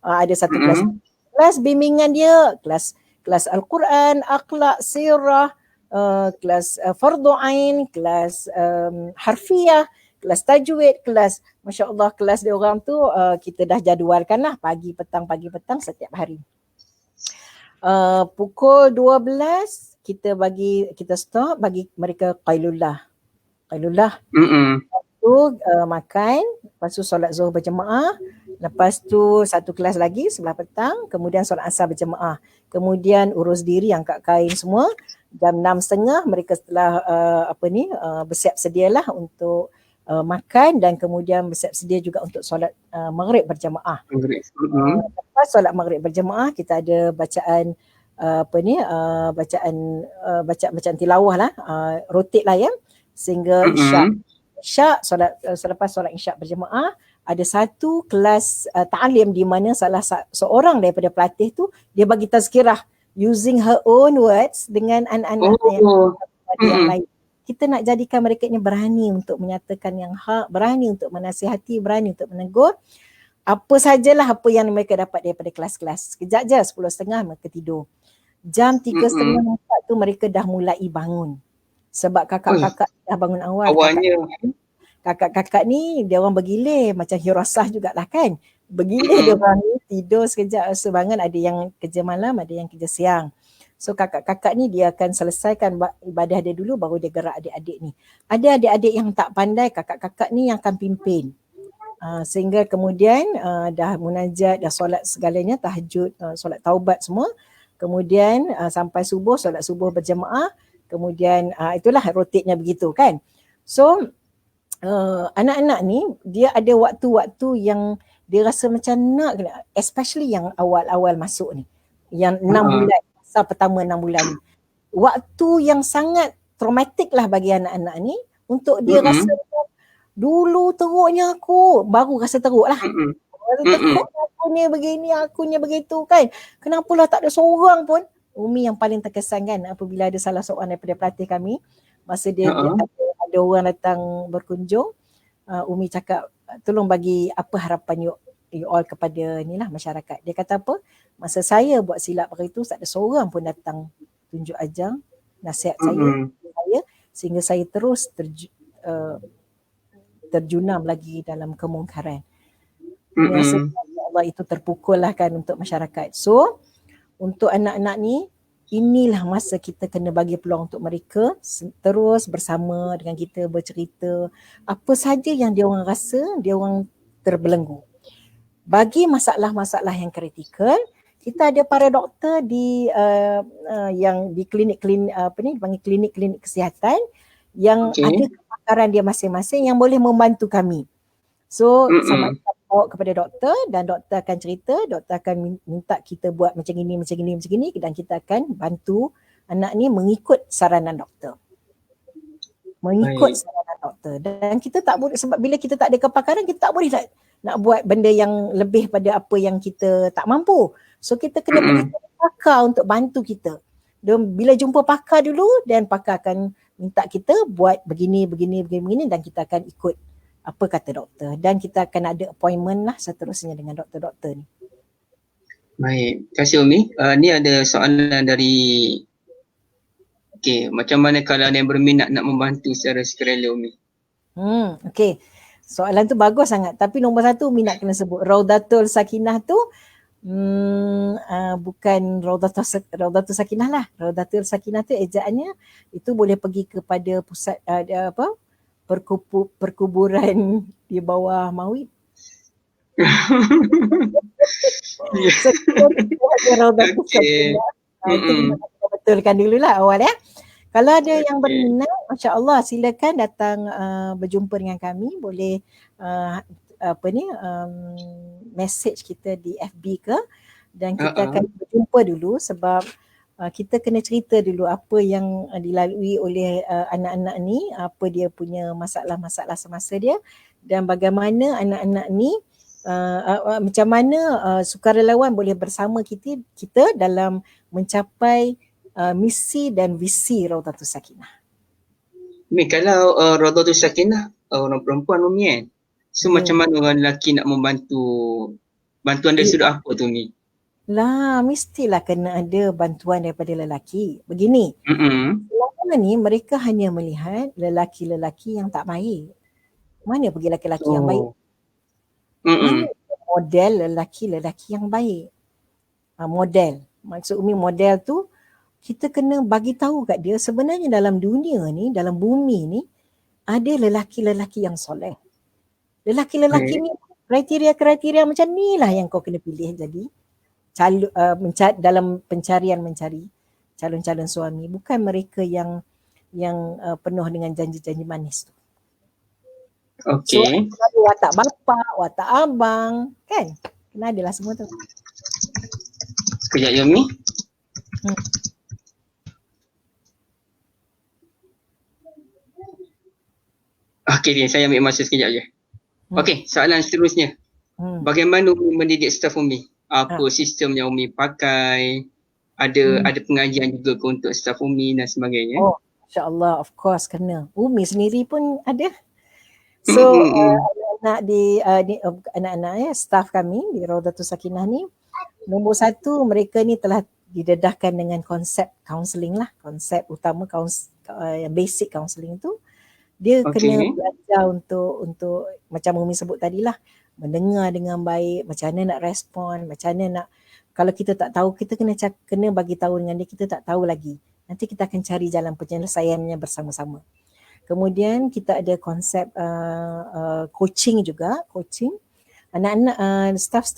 ada satu kelas bimbingan dia, kelas Al-Quran, akhlak, sirah, kelas fardu ain, kelas harfiah, kelas tajwid, kelas Masya Allah, kelas dia orang tu kita dah jadualkan lah pagi petang setiap hari. Pukul 12 kita stop, bagi mereka qailullah. Lepas tu makan, lepas tu solat zuhur berjemaah, lepas tu satu kelas lagi sebelah petang, kemudian solat asar berjemaah, kemudian urus diri, angkat kain semua. Jam 6:30 mereka setelah bersiap sedialah untuk makan dan kemudian bersiap sedia juga untuk solat maghrib berjamaah. Maghrib. Lepas solat maghrib berjamaah kita ada bacaan bacaan tilawah lah, rotate lah ya, sehingga isyak. Isyak selepas solat isyak berjamaah ada satu kelas ta'alim di mana seorang daripada pelatih tu dia bagi tazkirah using her own words dengan anak-anak yang lain. Kita nak jadikan mereka ini berani untuk menyatakan yang hak, berani untuk menasihati, berani untuk menegur. Apa sajalah apa yang mereka dapat daripada kelas-kelas. Sekejap je, 10.30 mereka tidur. Jam 3.30, 4 tu mereka dah mulai bangun. Sebab kakak-kakak dah bangun awal. Awalnya. Kakak-kakak ni dia orang bergilir macam hirasah jugalah kan. Bergilir dia orang ni tidur sekejap, sebangun ada yang kerja malam, ada yang kerja siang. So kakak-kakak ni dia akan selesaikan ibadah dia dulu baru dia gerak adik-adik ni. Ada adik-adik yang tak pandai, kakak-kakak ni yang akan pimpin. Sehingga kemudian dah munajat, dah solat segalanya, tahajud, solat taubat semua. Kemudian sampai subuh, solat subuh berjamaah. Kemudian itulah rotate-nya begitu kan. So anak-anak ni dia ada waktu-waktu yang dia rasa macam nak, especially yang awal-awal masuk ni. Yang 6 bulan. Pertama 6 bulan, waktu yang sangat traumatik lah bagi anak-anak ni untuk dia rasa dulu teruknya aku, baru rasa teruk lah. Teruk aku ni begini, aku ni begitu kan. Kenapalah tak ada seorang pun. Umi yang paling terkesan kan apabila ada salah seorang daripada pelatih kami, masa dia ada orang datang berkunjung, Umi cakap tolong bagi apa harapan you all kepada ni lah masyarakat. Dia kata apa? Masa saya buat silap hari tu tak ada seorang pun datang tunjuk ajar nasihat saya sehingga saya terus terjunam lagi dalam kemungkaran. Rasa Allah itu terpukul lah kan untuk masyarakat. So untuk anak-anak ni, inilah masa kita kena bagi peluang untuk mereka terus bersama dengan kita bercerita apa saja yang dia orang rasa, dia orang terbelenggu. Bagi masalah-masalah yang kritikal, kita ada para doktor di yang di klinik-klinik dipanggil klinik-klinik kesihatan yang ada kepakaran dia masing-masing yang boleh membantu kami. So sama kita bawa kepada doktor dan doktor akan cerita, doktor akan minta kita buat macam ini dan kita akan bantu anak ni mengikut saranan doktor. Saranan doktor. Dan kita tak boleh, sebab bila kita tak ada kepakaran, kita tak boleh nak buat benda yang lebih pada apa yang kita tak mampu. So kita kena pergi ke pakar untuk bantu kita. Dan bila jumpa pakar dulu, dan pakar akan minta kita buat begini dan kita akan ikut apa kata doktor. Dan kita akan ada appointment lah seterusnya dengan doktor-doktor ni. Baik, terima kasih Umi. Ni ada soalan dari macam mana kalau ada yang berminat nak membantu secara sukarela Umi? Okay. Soalan tu bagus sangat. Tapi nombor satu Umi nak kena sebut. Raudatul Sakinah tu bukan Raudatul Sakinah lah. Raudatul Sakinah tu ejaannya itu boleh pergi kepada pusat perkuburan di bawah Mawib. So, Raudatul Sakinah. Itu kita betulkan dululah awal ya. Kalau ada yang berminat, Masya Allah, silakan datang berjumpa dengan kami. Boleh message kita di FB ke, dan kita akan berjumpa dulu sebab kita kena cerita dulu apa yang dilalui oleh anak-anak ni, apa dia punya masalah-masalah semasa dia dan bagaimana anak-anak ni macam mana sukarelawan boleh bersama kita dalam mencapai misi dan visi Raudatul Sakinah. Kalau Raudatul Sakinah orang perempuan Umi kan? So macam mana orang lelaki nak membantu? Bantuan dari sudut apa tu Umi? Lah, mestilah kena ada bantuan daripada lelaki. Begini, selama ni mereka hanya melihat lelaki-lelaki yang tak baik. Mana pergi lelaki-lelaki yang baik? Mana model lelaki-lelaki yang baik? Model. Maksud Umi model tu, kita kena bagi tahu kat dia sebenarnya dalam dunia ni, dalam bumi ni, ada lelaki-lelaki yang soleh. Lelaki-lelaki ni kriteria-kriteria macam ni lah yang kau kena pilih jadi dalam pencarian mencari calon-calon suami. Bukan mereka yang penuh dengan janji-janji manis tu. So Okey. ada watak bapa, watak abang, kan? Kena adalah semua tu. Sekejap Yomi. Hmm. Okey dia, saya ambil masa sekejap je. Okey, soalan seterusnya. Bagaimana Umi mendidik staf Umi? Apa sistem yang Umi pakai? Ada pengajian juga ke untuk staf Umi dan sebagainya? Oh, insya-Allah, of course kena. Umi sendiri pun ada. So anak-anak staff kami di Raudatul Sakinah ni, nombor satu, mereka ni telah didedahkan dengan konsep counselling lah, konsep utama yang basic counselling tu. Dia kena belajar untuk macam Umi sebut tadi lah, mendengar dengan baik, macam mana nak respon, macam mana nak, kalau kita tak tahu, kita kena bagi tahu dengan dia, kita tak tahu lagi. Nanti kita akan cari jalan penyelesaiannya bersama-sama. Kemudian kita ada konsep coaching juga, coaching. Anak-anak staff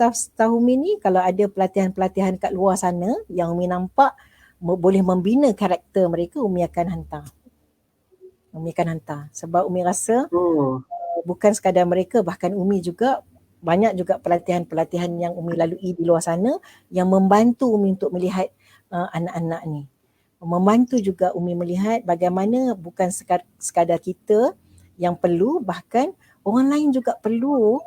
Umi ni kalau ada pelatihan-pelatihan kat luar sana yang Umi nampak boleh membina karakter mereka, Umi akan hantar. Sebab Umi rasa bukan sekadar mereka, bahkan Umi juga banyak juga pelatihan-pelatihan yang Umi lalui di luar sana yang membantu Umi untuk melihat anak-anak ni. Membantu juga Umi melihat bagaimana bukan sekadar kita yang perlu, bahkan orang lain juga perlu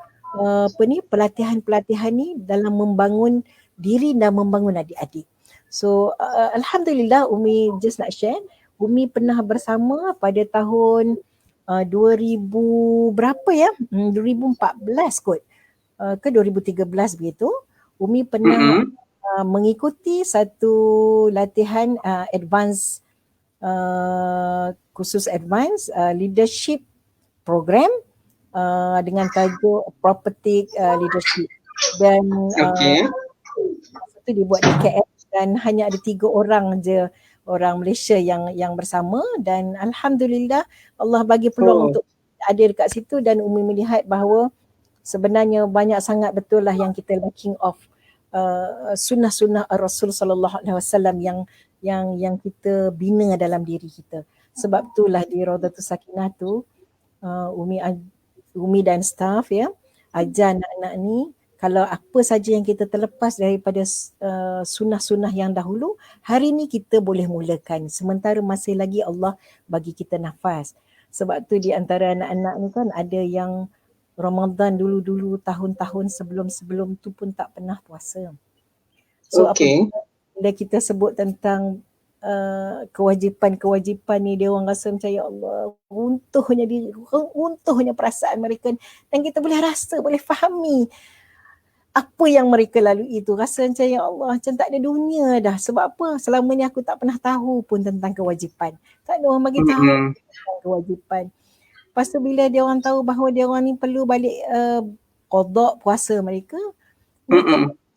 pelatihan-pelatihan ni dalam membangun diri dan membangun adik-adik. So Alhamdulillah, Umi just nak share, Umi pernah bersama pada tahun 2000 berapa ya? 2014 kot. Ke 2013 begitu. Umi pernah mengikuti satu latihan advance, khusus advance leadership program dengan tajuk Property Leadership. Dan itu dibuat di KL dan hanya ada 3 orang je orang Malaysia yang bersama, dan Alhamdulillah Allah bagi peluang untuk ada dekat situ, dan Umi melihat bahawa sebenarnya banyak sangat betul lah yang kita lacking of sunnah-sunnah Rasul sallallahu alaihi wasallam yang kita bina dalam diri kita. Sebab itulah di Raudatul Sakinah tu Umi dan staff ya ajar anak-anak ni, kalau apa saja yang kita terlepas daripada sunnah-sunnah yang dahulu, hari ni kita boleh mulakan sementara masih lagi Allah bagi kita nafas. Sebab tu di antara anak-anak ni kan ada yang Ramadan dulu-dulu tahun-tahun sebelum-sebelum tu pun tak pernah puasa. So bila kita sebut tentang kewajipan ni, dia orang rasa macam ya Allah, runtuhnya perasaan mereka, dan kita boleh rasa, boleh fahami apa yang mereka lalui itu. Rasa macam ya Allah, macam tak ada dunia dah. Sebab apa? Selama ni aku tak pernah tahu pun tentang kewajipan. Tak ada orang bagi tahu tentang kewajipan. Lepas tu bila dia orang tahu bahawa dia orang ni perlu balik qada puasa mereka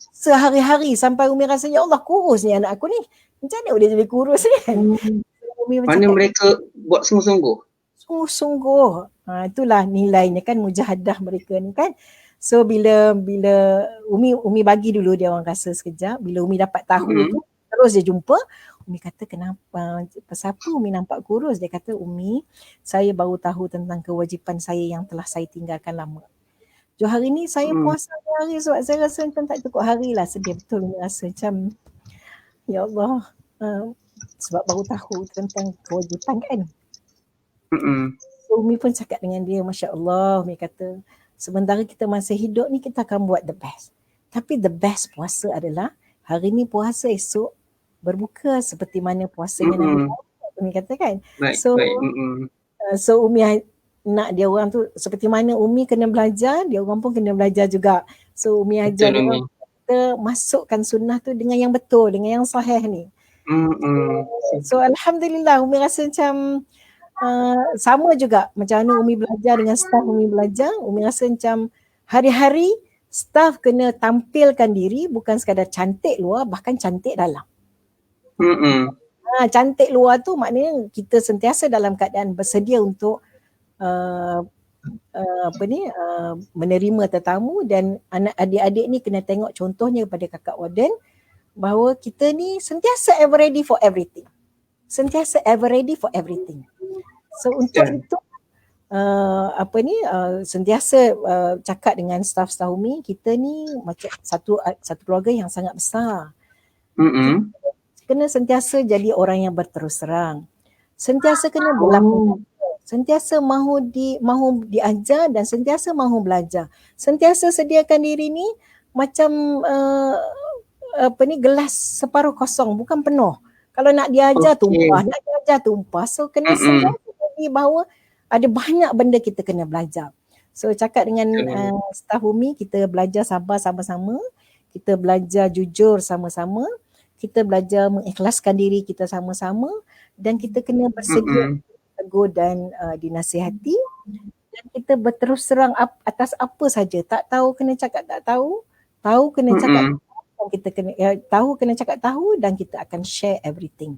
sehari-hari sampai Umi rasa ya Allah, kurus ni anak aku ni. Macam mana boleh jadi kurus kan? Mana mereka buat sungguh-sungguh? Sungguh-sungguh. Itulah nilainya kan, mujahadah mereka ni kan. So bila Umi bagi dulu dia orang rasa sekejap, bila Umi dapat tahu tu, terus dia jumpa, Umi kata kenapa, pasal apa Umi nampak kurus? Dia kata, Umi, saya baru tahu tentang kewajipan saya yang telah saya tinggalkan lama. Jo hari ni saya puasa hari sebab saya rasa macam tak cukup hari lah. Sedih betul Umi rasa macam ya Allah, sebab baru tahu tentang kewajipan kan. So Umi pun cakap dengan dia, Masya Allah, Umi kata, sementara kita masih hidup ni kita akan buat the best. Tapi the best puasa adalah hari ni puasa, esok berbuka seperti mana puasanya Nabi Muhammad, Umi kata kan. So Umi nak dia orang tu seperti mana Umi kena belajar, dia orang pun kena belajar juga. So Umi ajar dia orang kita masukkan sunnah tu dengan yang betul, dengan yang sahih ni. So Alhamdulillah, Umi rasa macam sama juga macam mana Umi belajar dengan staff Umi belajar. Umi rasa macam hari-hari staff kena tampilkan diri, bukan sekadar cantik luar, bahkan cantik dalam. Cantik luar tu maknanya kita sentiasa dalam keadaan bersedia untuk menerima tetamu, dan anak adik-adik ni kena tengok contohnya kepada kakak warden bahawa kita ni sentiasa ever ready for everything. So untuk itu sentiasa cakap dengan staf-staf Umi, kita ni macam satu keluarga yang sangat besar. Kita kena sentiasa jadi orang yang berterus terang. Sentiasa kena berlaku. Sentiasa mahu diajar dan sentiasa mahu belajar. Sentiasa sediakan diri ni macam gelas separuh kosong, bukan penuh. Kalau nak diajar tumpah, So kena sentiasa jadi bahawa ada banyak benda kita kena belajar. So cakap dengan staf Umi, kita belajar sabar sama-sama, kita belajar jujur sama-sama, kita belajar mengikhlaskan diri kita sama-sama, dan kita kena bersedia tegur dan dinasihati, dan kita berterus terang atas apa saja. Tak tahu kena cakap tak tahu, tahu kena cakap dan kita kena tahu kena cakap tahu, dan kita akan share everything.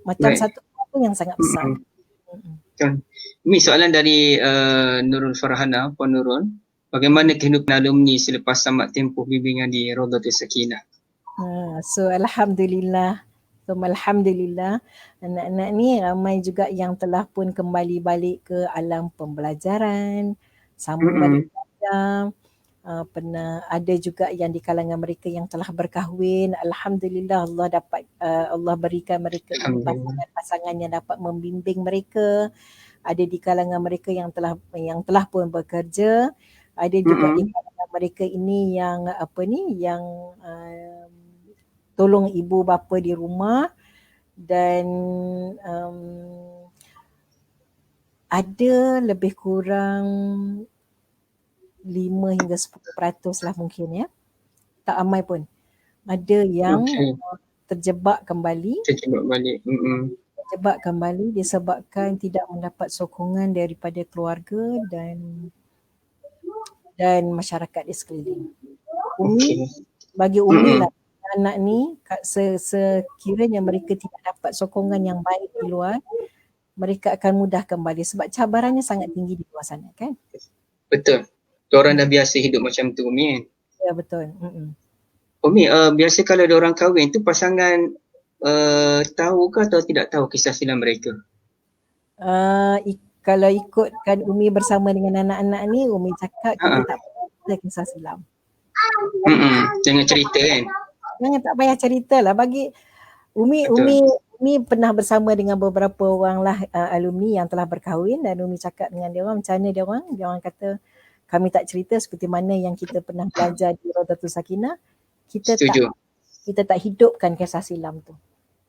Macam satu keluarga yang sangat besar. Ini soalan dari Nurul Farhana, Puan Nurul. Bagaimana kehidupan alumni selepas tamat tempoh bimbingan di Raudatul Sakinah? So alhamdulillah, anak-anak ni ramai juga yang telah pun kembali balik ke alam pembelajaran, sambung balik belajar. Pernah ada juga yang di kalangan mereka yang telah berkahwin. Alhamdulillah, Allah berikan mereka pasangan yang dapat membimbing mereka. Ada di kalangan mereka yang telah pun bekerja. Ada juga di kalangan mereka ini yang tolong ibu bapa di rumah, dan ada lebih kurang 5 hingga 10% lah mungkin ya. Tak ramai pun. Ada yang terjebak kembali. Terjebak kembali disebabkan tidak mendapat sokongan daripada keluarga dan masyarakat di sekeliling. Bagi Umi lah, anak ni sekiranya mereka tidak dapat sokongan yang baik di luar, mereka akan mudah kembali sebab cabarannya sangat tinggi di luar sana kan. Betul. Diorang dah biasa hidup macam tu, Umi kan? Ya, betul. Umi, biasa kalau diorang kahwin tu pasangan tahu ke atau tidak tahu kisah silam mereka? Kalau ikutkan Umi bersama dengan anak-anak ni, Umi cakap kita tak payah kisah silam. Jangan cerita kan? Jangan, tak payah cerita lah. Bagi Umi pernah bersama dengan beberapa orang lah alumni yang telah berkahwin, dan Umi cakap dengan dia orang, macam mana dia orang kata, kami tak cerita seperti mana yang kita pernah belajar di Raudatul Sakinah. Kita tak hidupkan kisah silam tu.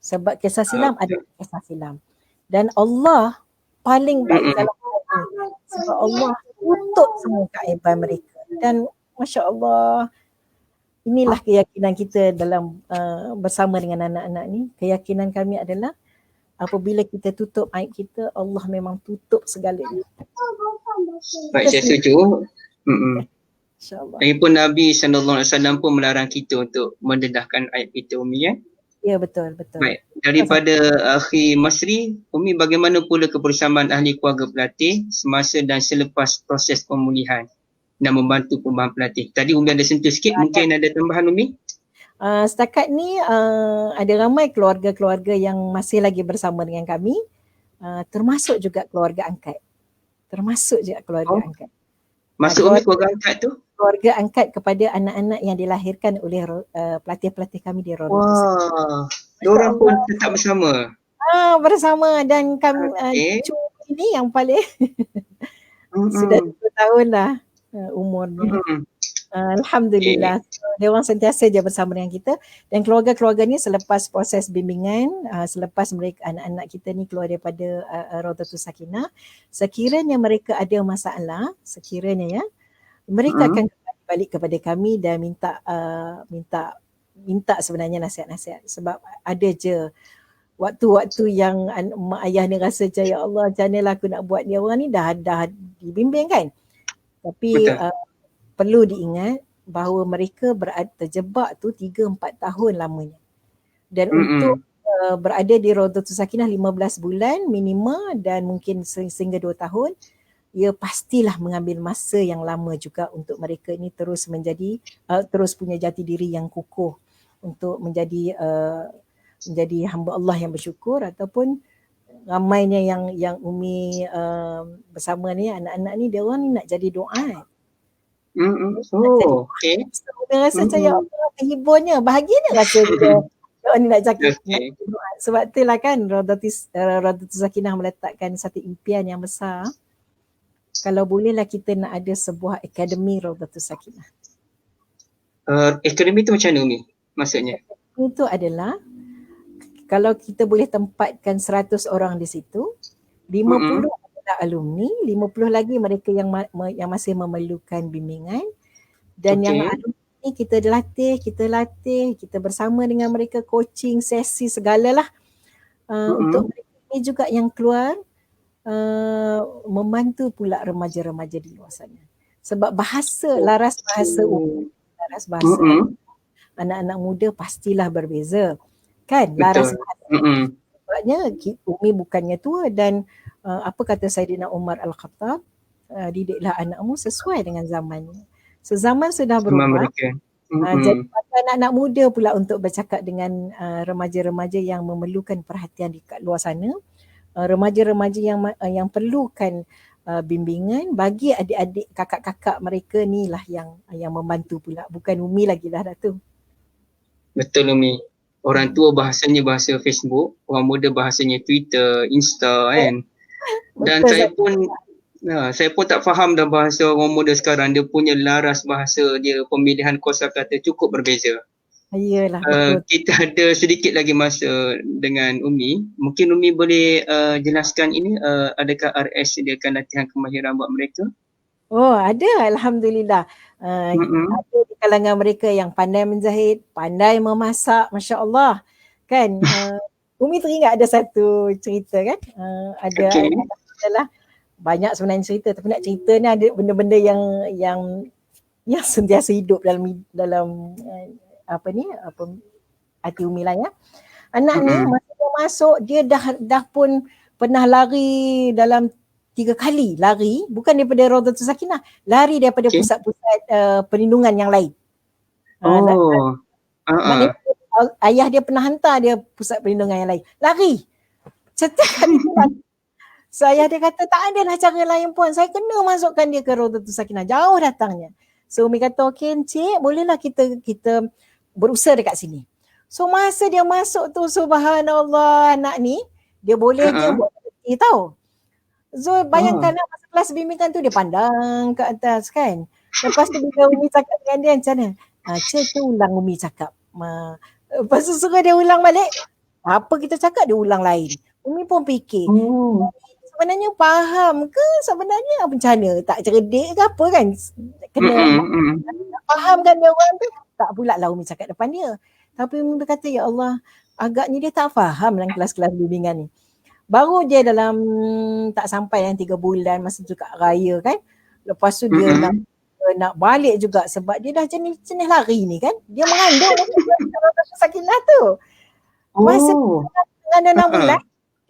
Sebab kisah silam adalah kisah silam. Dan Allah paling baik dalam hal ini. Sebab Allah tutup semua keaiban mereka. Dan Masya Allah, inilah keyakinan kita dalam bersama dengan anak-anak ni. Keyakinan kami adalah apabila kita tutup aib kita, Allah memang tutup segalanya. Baik, saya setuju. InsyaAllah. Lagipun Nabi SAW pun melarang kita untuk mendedahkan aib kita, Umi ya? Ya, betul. Baik, daripada Akhi Masri, Umi, bagaimana pula kebersamaan ahli keluarga pelatih semasa dan selepas proses pemulihan dan membantu perubahan pelatih? Tadi Umi ada sentuh sikit, mungkin ada tambahan Umi? Setakat ni ada ramai keluarga-keluarga yang masih lagi bersama dengan kami, termasuk juga keluarga angkat. Angkat. Masuk Umi keluarga angkat tu? Keluarga angkat kepada anak-anak yang dilahirkan oleh pelatih-pelatih kami di Raudatul Sakinah. Wah, diorang pun tetap bersama? Bersama, dan kami cucu ini yang paling sudah 2 tahun lah umurnya. Alhamdulillah. Dia orang sentiasa je bersama dengan kita, dan keluarga-keluarga ni selepas proses bimbingan, selepas mereka anak-anak kita ni keluar daripada Raudatul Sakinah, sekiranya mereka ada masalah, mereka akan kembali balik kepada kami dan minta sebenarnya nasihat-nasihat. Sebab ada je waktu-waktu yang mak ayah ni rasa macam, ya Allah, macam manalah aku nak buat ni, orang ni dah dibimbing kan. Tapi perlu diingat bahawa mereka terjebak tu 3-4 tahun lamanya. Dan untuk berada di Raudatul Sakinah 15 bulan minima, dan mungkin sehingga 2 tahun, ia pastilah mengambil masa yang lama juga untuk mereka ini terus punya jati diri yang kukuh untuk menjadi hamba Allah yang bersyukur, ataupun ramainya yang Umi bersama ni, anak-anak ni dia orang ni nak jadi duat. Nak jadi Oh, okay. so, dia rasa macam ya Allah, terhiburnya, bahagianya rasa dia. Dia orang ni nak cakap, nak Okay. jadi duat. Sebab tu lah kan Raudatul Sakinah meletakkan satu impian yang besar. Kalau bolehlah kita nak ada sebuah akademi Raudatul Sakinah. Akademi tu macam mana Umi? Maksudnya? Itu adalah kalau kita boleh tempatkan 100 orang di situ, 50 adalah alumni, 50 lagi mereka yang masih memerlukan bimbingan, dan yang alumni kita latih, kita bersama dengan mereka, coaching, sesi segalalah. Untuk mereka ini juga yang keluar membantu pula remaja-remaja di luar sana. Sebab laras bahasa anak-anak muda pastilah berbeza. Kan? Laras bahasa. Sebabnya Umi bukannya tua dan apa kata Saidina Umar Al-Khattab, didiklah anakmu sesuai dengan zamannya. Sezaman sudah berubah. Jadi anak-anak muda pula untuk bercakap dengan remaja-remaja yang memerlukan perhatian di kat luar sana. Remaja-remaja yang perlukan bimbingan, bagi adik-adik kakak-kakak mereka ni lah yang membantu pula, bukan Umi lagi dah tu. Betul Umi. Orang tua bahasanya bahasa Facebook, orang muda bahasanya Twitter, Insta kan. Dan saya pun tak faham dah bahasa orang muda sekarang. Dia punya laras bahasa dia, pemilihan kosakata cukup berbeza. Iyalah, betul. Kita ada sedikit lagi masa dengan Umi. Mungkin Umi boleh jelaskan ini, adakah RS sediakan latihan kemahiran buat mereka? Oh, ada, alhamdulillah. Ada di kalangan mereka yang pandai menjahit, pandai memasak, Masya Allah. Kan, Umi teringat ada satu cerita kan. Adalah banyak sebenarnya cerita, tapi nak cerita ni ada benda-benda yang sentiasa hidup dalam hati Umi lah ya. Anak ni masa dia masuk, dia dah pun pernah lari dalam 3 kali lari, bukan daripada Raudatul Sakinah, lari daripada pusat-pusat perlindungan yang lain. Ayah dia pernah hantar dia pusat perlindungan yang lain. Lari. Setiap kali pulang. So ayah dia kata tak adalah cara lain pun. Saya kena masukkan dia ke Raudatul Sakinah. Jauh datangnya. So Umi kata okey encik, bolehlah kita berusaha dekat sini. So masa dia masuk tu, subhanallah, anak ni dia boleh je buat seperti tau. So bayangkanlah masa kelas bimbingan tu dia pandang ke atas kan. Lepas tu bila Umi cakap dengan dia macam mana? Cik tu ulang Umi cakap. Lepas tu suruh dia ulang balik. Apa kita cakap dia ulang lain. Umi pun fikir. Sebenarnya faham ke sebenarnya macam mana? Tak cerdik ke apa kan? Kena faham kan dia orang tu. Tak pula lah Umi cakap depan dia. Tapi Umi berkata, ya Allah, agaknya dia tak faham dalam kelas-kelas bimbingan ni. Baru dia dalam tak sampai yang 3 bulan masa tu kat raya kan. Lepas tu dia nak balik juga sebab dia dah jenis lari ni kan. Dia mengandung Raudatul Sakinah tu. Masa dengan 6 bulan,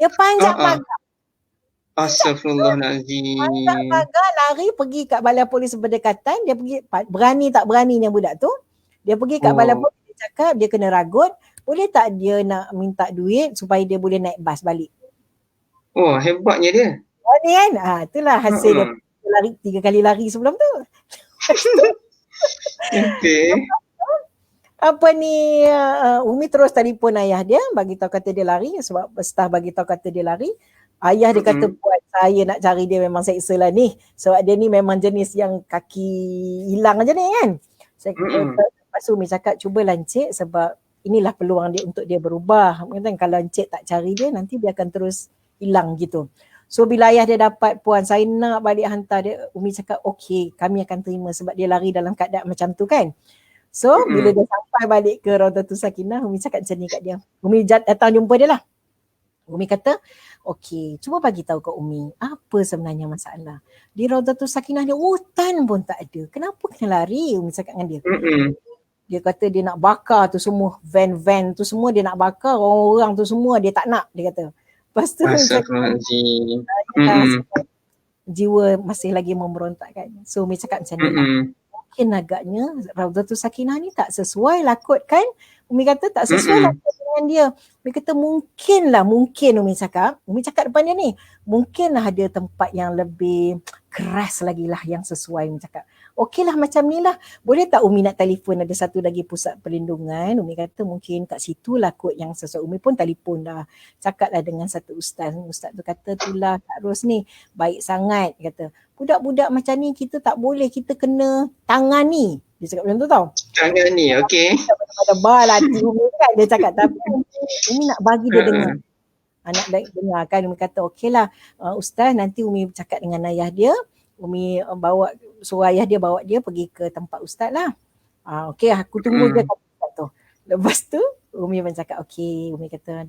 dia panjat pagar. Astaghfirullahaladzim. Panjat pagar, lari pergi kat balai polis berdekatan. Dia pergi, berani tak beraninya budak tu. Dia pergi kat balai polis, dia cakap dia kena ragut. Boleh tak dia nak minta duit supaya dia boleh naik bas balik? Oh, hebatnya dia. Oh ni kan, itulah hasil dia lari 3 kali lari sebelum tu. Okay. Apa ni, Umi terus telefon ayah dia, bagi tahu kata dia lari, sebab staff bagi tahu kata dia lari. Ayah dia kata buat saya nak cari dia memang seksa lah ni. Sebab dia ni memang jenis yang kaki hilang aja ni kan. Lepas tu Umi cakap cubalah encik sebab inilah peluang dia untuk dia berubah. Mungkin kalau encik tak cari dia nanti dia akan terus hilang gitu. So bila ayah dia dapat puan saya nak balik hantar dia, Umi cakap okey kami akan terima sebab dia lari dalam keadaan macam tu kan. So bila dia sampai balik ke Raudatul Sakinah, Umi cakap macam ni kat dia. Umi datang jumpa dia lah. Umi kata, okey cuba bagi tahu kat Umi apa sebenarnya masalah. Di Raudatul Sakinah ni hutan pun tak ada. Kenapa kena lari? Umi cakap dengan dia. Dia kata dia nak bakar tu semua, van-van tu semua dia nak bakar, orang-orang tu semua dia tak nak, dia kata. Lepas tu jiwa masih lagi memberontak kan. So Umi cakap macam ni lah. Mungkin agaknya Raudatul Sakinah ni tak sesuai lah kot kan Umi kata tak sesuai lah dengan dia. Umi kata mungkin Umi cakap depan dia ni, mungkinlah ada tempat yang lebih keras lagi lah yang sesuai. Umi cakap, okey lah macam ni lah. Boleh tak Umi nak telefon ada satu lagi pusat perlindungan? Umi kata mungkin kat situ lah kot yang sesuai. Umi pun telefon dah. Cakap lah dengan satu ustaz. Ustaz tu kata itulah Kak Ros ni baik sangat. Dia kata budak-budak macam ni kita tak boleh, kita kena tangani. Dia cakap macam tu tau. Tangan ni, okey. Pada bar lah hati Umi kan dia cakap, tapi Umi nak bagi dia dengar. Nak dengar kan. Umi kata okey lah Ustaz, nanti Umi cakap dengan ayah dia. Umi suruh ayah dia bawa dia pergi ke tempat Ustaz lah. Okey aku tunggu dia kata Ustaz tu. Lepas tu Umi pun cakap okey. Umi kata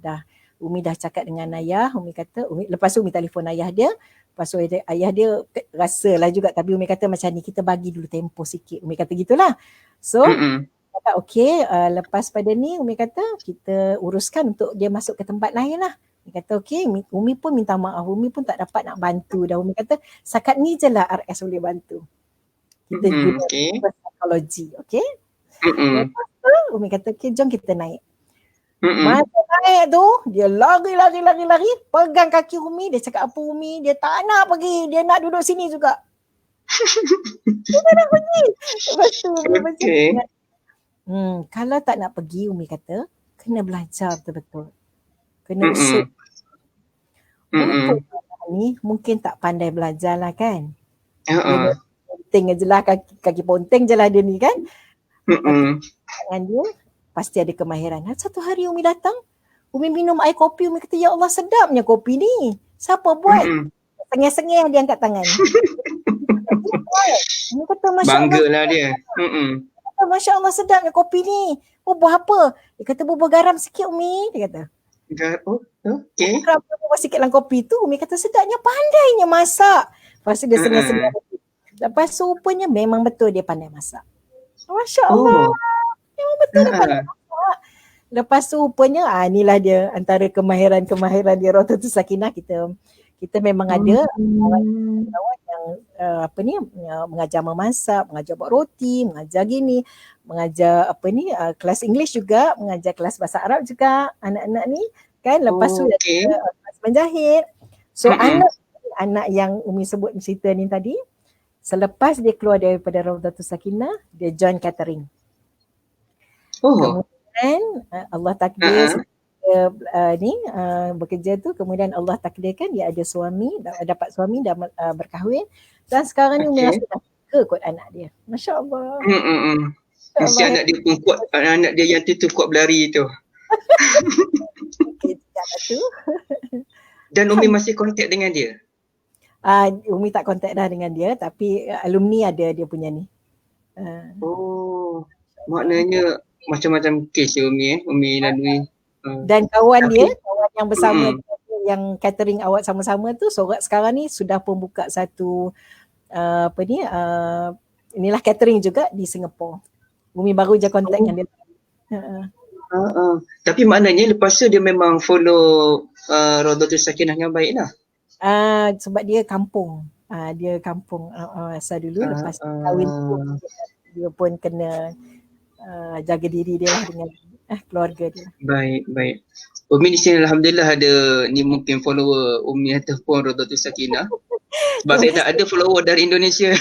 Umi dah cakap dengan ayah. Umi kata lepas tu Umi telefon ayah dia. Lepas tu ayah dia rasalah juga, tapi Umi kata macam ni, kita bagi dulu tempoh sikit. Umi kata gitulah. So kata okey, lepas pada ni Umi kata kita uruskan untuk dia masuk ke tempat lain lah. Umi kata okey, Umi pun minta maaf, Umi pun tak dapat nak bantu dah. Umi kata setakat ni je lah RS boleh bantu. Kita guna psikologi, okey. Lepas tu Umi kata okey, jom kita naik. Masa naik tu, dia lari, pegang kaki Umi, dia cakap apa Umi, dia tak nak pergi, dia nak duduk sini juga. Dia tak nak pergi. Lepas tu Umi macam kalau tak nak pergi, Umi kata, kena belajar betul-betul. Kena usut. Ni mungkin tak pandai belajar lah kan. Ponteng je lah, kaki ponteng je lah dia ni kan. Dengan dia, pasti ada kemahiran. Satu hari Umi datang, Umi minum air kopi, Umi kata, ya Allah sedapnya kopi ni. Siapa buat? Sengih-sengih dia angkat tangan. Umi kata, Masya Allah. Banggalah dia. Masya Allah sedapnya kopi ni. Buah apa? Dia kata buah garam sikit Umi. Dia kata. Okey. Garam buah sikit dalam kopi tu. Umi kata sedapnya, pandainya masak. Lepas tu dia sengih-sengih. Lepas tu rupanya memang betul dia pandai masak. Masya Allah. Memang betul dia pandai masak. Lepas tu rupanya inilah dia antara kemahiran dia Rawdatus Sakinah. Kita memang ada kawan yang mengajar memasak, mengajar buat roti, mengajar gini, mengajar kelas English juga, mengajar kelas bahasa Arab juga anak-anak ni kan. Lepas tu ada kelas menjahit. So anak yang Umi sebut cerita ni tadi, selepas dia keluar daripada Rawdatus Sakinah, dia join catering. Kemudian Allah takdir bekerja tu, kemudian Allah takdirkan dia ada suami, dapat suami, dah berkahwin, dan sekarang ni Umi rasa dah suka kot anak dia. Masya Allah. Mesti anak dia pun kuat, anak dia yang tu kuat berlari tu. Tu. Dan Umi masih kontak dengan dia? Umi tak kontak dah dengan dia, tapi alumni ada dia punya ni. Maknanya macam-macam kes ya Umi Umi lalui. Dan kawan yang bersama yang catering awak sama-sama tu, sekarang ni sudah pun buka satu inilah catering juga di Singapura. Umi baru je kontak dengan dia. Tapi maknanya lepas tu dia memang follow Rawdatus Sakinah yang baik lah. Sebab dia kampung. Dia kampung asal dulu. Lepas kahwin tu dia pun kena jaga diri dia lah dengan keluarga dia. Baik. Umi di sini alhamdulillah ada ni mungkin follower Umi ataupun Rawdatus Sakinah. Sebab saya tak ada follower dari Indonesia.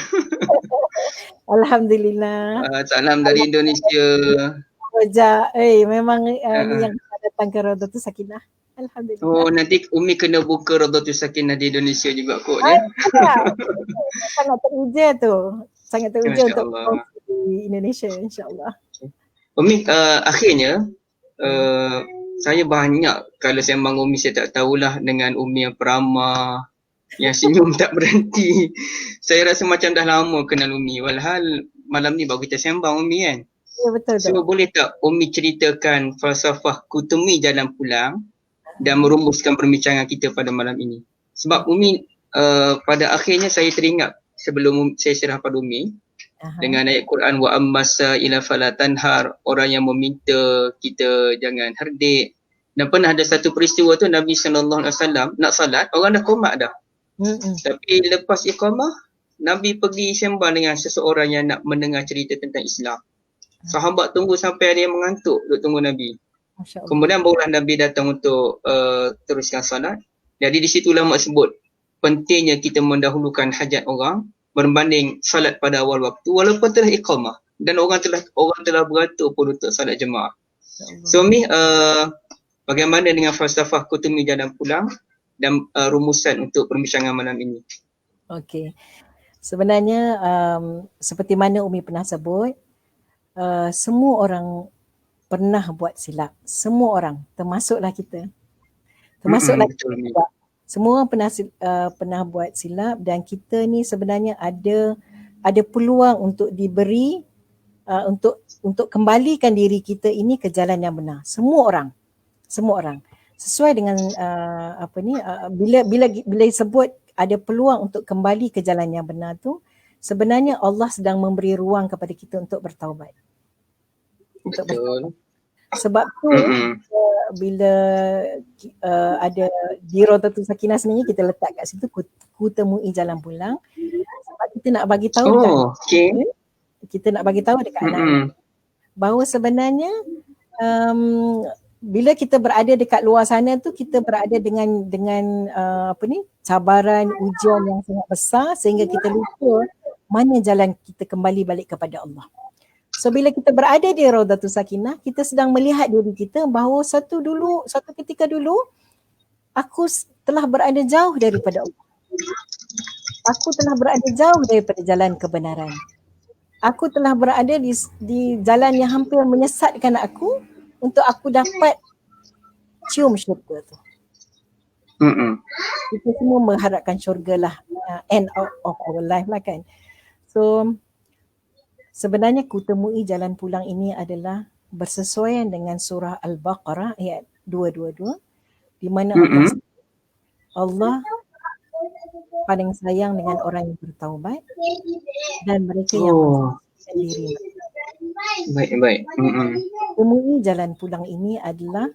Alhamdulillah. Salam dari Indonesia. Memang ni yang datang ke Rawdatus Sakinah. Alhamdulillah. Nanti Umi kena buka Rawdatus Sakinah di Indonesia juga kot ya. Sangat teruja tu. Sangat teruja untuk di Indonesia insya-Allah. Umi akhirnya saya banyak kalau sembang Umi saya tak tahulah dengan Umi yang peramah, yang senyum tak berhenti. Saya rasa macam dah lama kenal Umi. Walhal malam ni baru kita sembang Umi kan. Ya betul. So boleh tak Umi ceritakan falsafah kutumi jalan pulang dan merumuskan perbincangan kita pada malam ini. Sebab Umi pada akhirnya saya teringat sebelum saya serah pada Umi dengan ayat Quran wa ammasa ila falatanhar, orang yang meminta kita jangan herdik. Dan pernah ada satu peristiwa tu Nabi SAW nak salat, orang dah komat dah. Tapi lepas iqamah Nabi pergi sembang dengan seseorang yang nak mendengar cerita tentang Islam. Sahabat tunggu sampai ada yang mengantuk duk tunggu Nabi. Masya Allah. Kemudian barulah Nabi datang untuk teruskan salat. Jadi di situ ulama sebut pentingnya kita mendahulukan hajat orang berbanding salat pada awal waktu walaupun telah iqamah dan orang telah beratur pun untuk salat jemaah. So Mi, bagaimana dengan falsafah Qutumi Jalan Pulang dan rumusan untuk perbincangan malam ini? Okey. Sebenarnya seperti mana Umi pernah sebut, semua orang pernah buat silap. Semua orang, termasuklah kita. Termasuklah kita Betul, Mi. juga. Semua orang pernah buat silap dan kita ni sebenarnya ada peluang untuk diberi untuk kembalikan diri kita ini ke jalan yang benar. Semua orang. Sesuai dengan bila sebut ada peluang untuk kembali ke jalan yang benar tu, sebenarnya Allah sedang memberi ruang kepada kita untuk bertaubat. Betul. Sebab tu bila ada di Rodatul Sakinah sebenarnya kita letak kat situ ku temui jalan pulang sebab kita nak bagi tahu kita nak bagi tahu dekat anak-anak bahawa sebenarnya bila kita berada dekat luar sana tu kita berada dengan cabaran, ujian yang sangat besar sehingga kita lupa mana jalan kita kembali balik kepada Allah. So bila kita berada di Raudatul Sakinah, kita sedang melihat diri kita bahawa satu ketika dulu aku telah berada jauh daripada Allah. Aku telah berada jauh daripada jalan kebenaran. Aku telah berada di jalan yang hampir menyesatkan aku untuk aku dapat cium syurga tu. Kita semua mengharapkan syurga lah, end of our life lah kan. So sebenarnya ku temui jalan pulang ini adalah bersesuaian dengan surah Al-Baqarah ayat 222 di mana Allah paling sayang dengan orang yang bertaubat dan mereka yang mensucikan diri. Baik. Temui jalan pulang ini adalah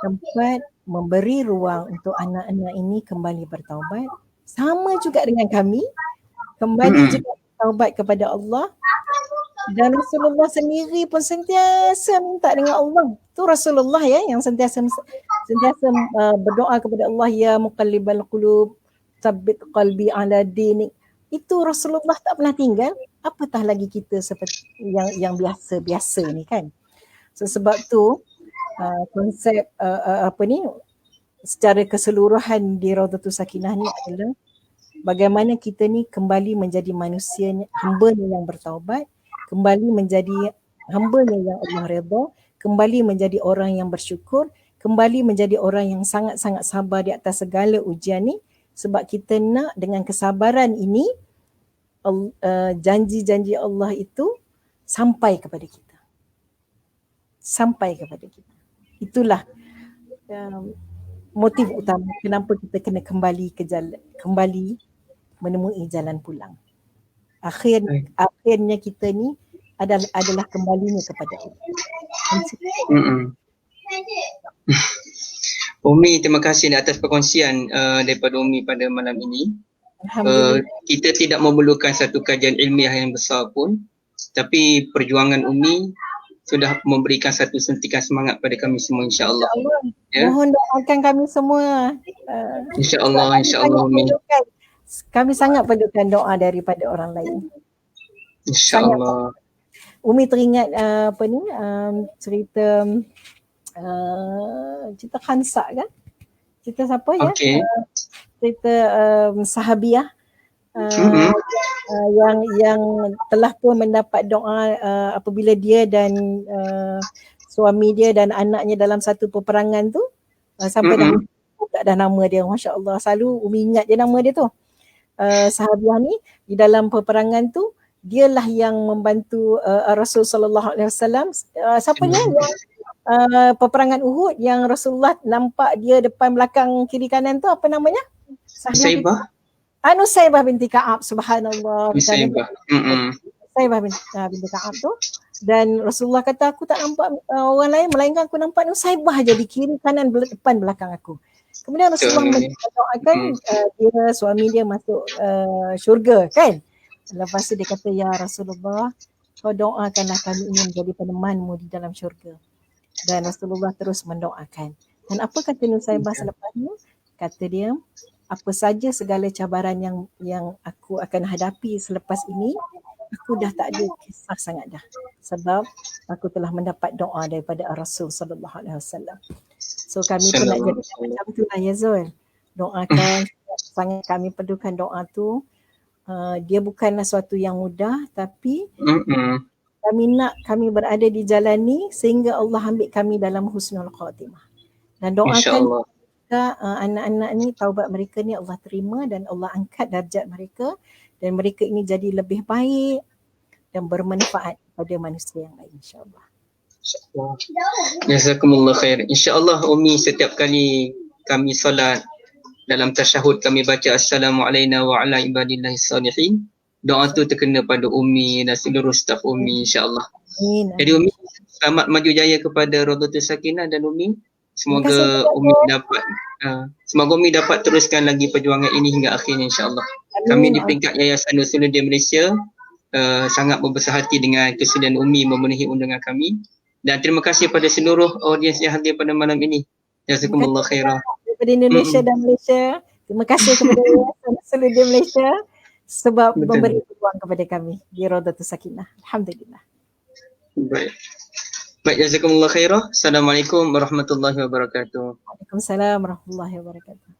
tempat memberi ruang untuk anak-anak ini kembali bertaubat. Sama juga dengan kami, kembali juga bertaubat kepada Allah. Dan Rasulullah sendiri pun sentiasa minta dengan Allah. Tu Rasulullah yang sentiasa berdoa kepada Allah, ya muqallibal qulub tsabbit qalbi ala dinik. Itu Rasulullah tak pernah tinggal. Apatah lagi kita seperti yang biasa-biasa ni kan. So sebab tu konsep secara keseluruhan di Raudatul Sakinah ni adalah bagaimana kita ni kembali menjadi manusia hamba-Nya yang bertaubat, kembali menjadi hamba-Nya yang Allah redha, kembali menjadi orang yang bersyukur, kembali menjadi orang yang sangat-sangat sabar di atas segala ujian ni, sebab kita nak dengan kesabaran ini janji-janji Allah itu sampai kepada kita. Itulah motif utama kenapa kita kena kembali menemui jalan pulang. Akhirnya kita ni adalah kembalinya kepada Allah. Umi, terima kasih atas perkongsian daripada Umi pada malam ini. Kita tidak memerlukan satu kajian ilmiah yang besar pun, tapi perjuangan Umi sudah memberikan satu sentikan semangat pada kami semua, insya-Allah. Ya? Mohon doakan kami semua. Insya-Allah Umi. Kami sangat perlukan doa daripada orang lain. Insya-Allah. Umi teringat cerita Khansa kan? Cerita siapa ya? Cerita sahabiah yang telah pun mendapat doa apabila dia dan suami dia dan anaknya dalam satu peperangan tu sampai dah nama dia, masya-Allah, selalu Umi ingat dia nama dia tu. Sahabiah ni di dalam peperangan tu dialah yang membantu Rasul sallallahu alaihi wasallam. Siapa dia yang peperangan Uhud yang Rasulullah nampak dia depan belakang kiri kanan tu, apa namanya? Nusaibah. Nusaibah binti Ka'ab, subhanallah. Nusaibah. Nusaibah binti Ka'ab tu, dan Rasulullah kata aku tak nampak orang lain melainkan aku nampak Nusaibah je di kiri kanan depan belakang aku. Kemudian Rasulullah mendoakan dia, suami dia masuk syurga kan. Lepas tu dia kata, ya Rasulullah, kau doakanlah kami ini menjadi penemanmu di dalam syurga. Dan Rasulullah terus mendoakan. Dan apa kata Nusaibah selepasnya? Kata dia, apa saja segala cabaran yang aku akan hadapi selepas ini, aku dah tak ada kisah sangat dah. Sebab aku telah mendapat doa daripada Rasul sallallahu alaihi wasallam. So kami pun nak jadi macam tu lah ya Zul. Doakan, sangat kami perlukan doa tu. Dia bukanlah suatu yang mudah, tapi kami berada di jalan ni sehingga Allah ambil kami dalam husnul khatimah. Dan doakan anak-anak ni, taubat mereka ni Allah terima dan Allah angkat darjat mereka dan mereka ini jadi lebih baik dan bermanfaat pada manusia yang lain, insyaAllah. Jazakumullah khair. InsyaAllah Umi setiap kali kami solat dalam tasyahud kami baca Assalamualaikum wa ala ibadillahi salihin. Doa tu terkena pada Umi dan seluruh staf Umi insyaAllah. Jadi Umi selamat maju jaya kepada Rawdatul Sakinah dan Umi. Semoga Umi dapat teruskan lagi perjuangan ini hingga akhirnya insyaAllah. Kami di peringkat Yayasan Nusuluddin Malaysia sangat berbesar hati dengan kesudian Umi memenuhi undangan kami. Dan terima kasih pada seluruh audiens yang hadir pada malam ini. Jazakumullah khairah. Daripada Indonesia dan Malaysia, terima kasih kepada Yayasan Nusuluddin Malaysia sebab memberi peluang kepada kami di Rawdatul Sakinah. Alhamdulillah. Baik, jazakumullah khairah. Assalamualaikum warahmatullahi wabarakatuh. Waalaikumsalam warahmatullahi wabarakatuh.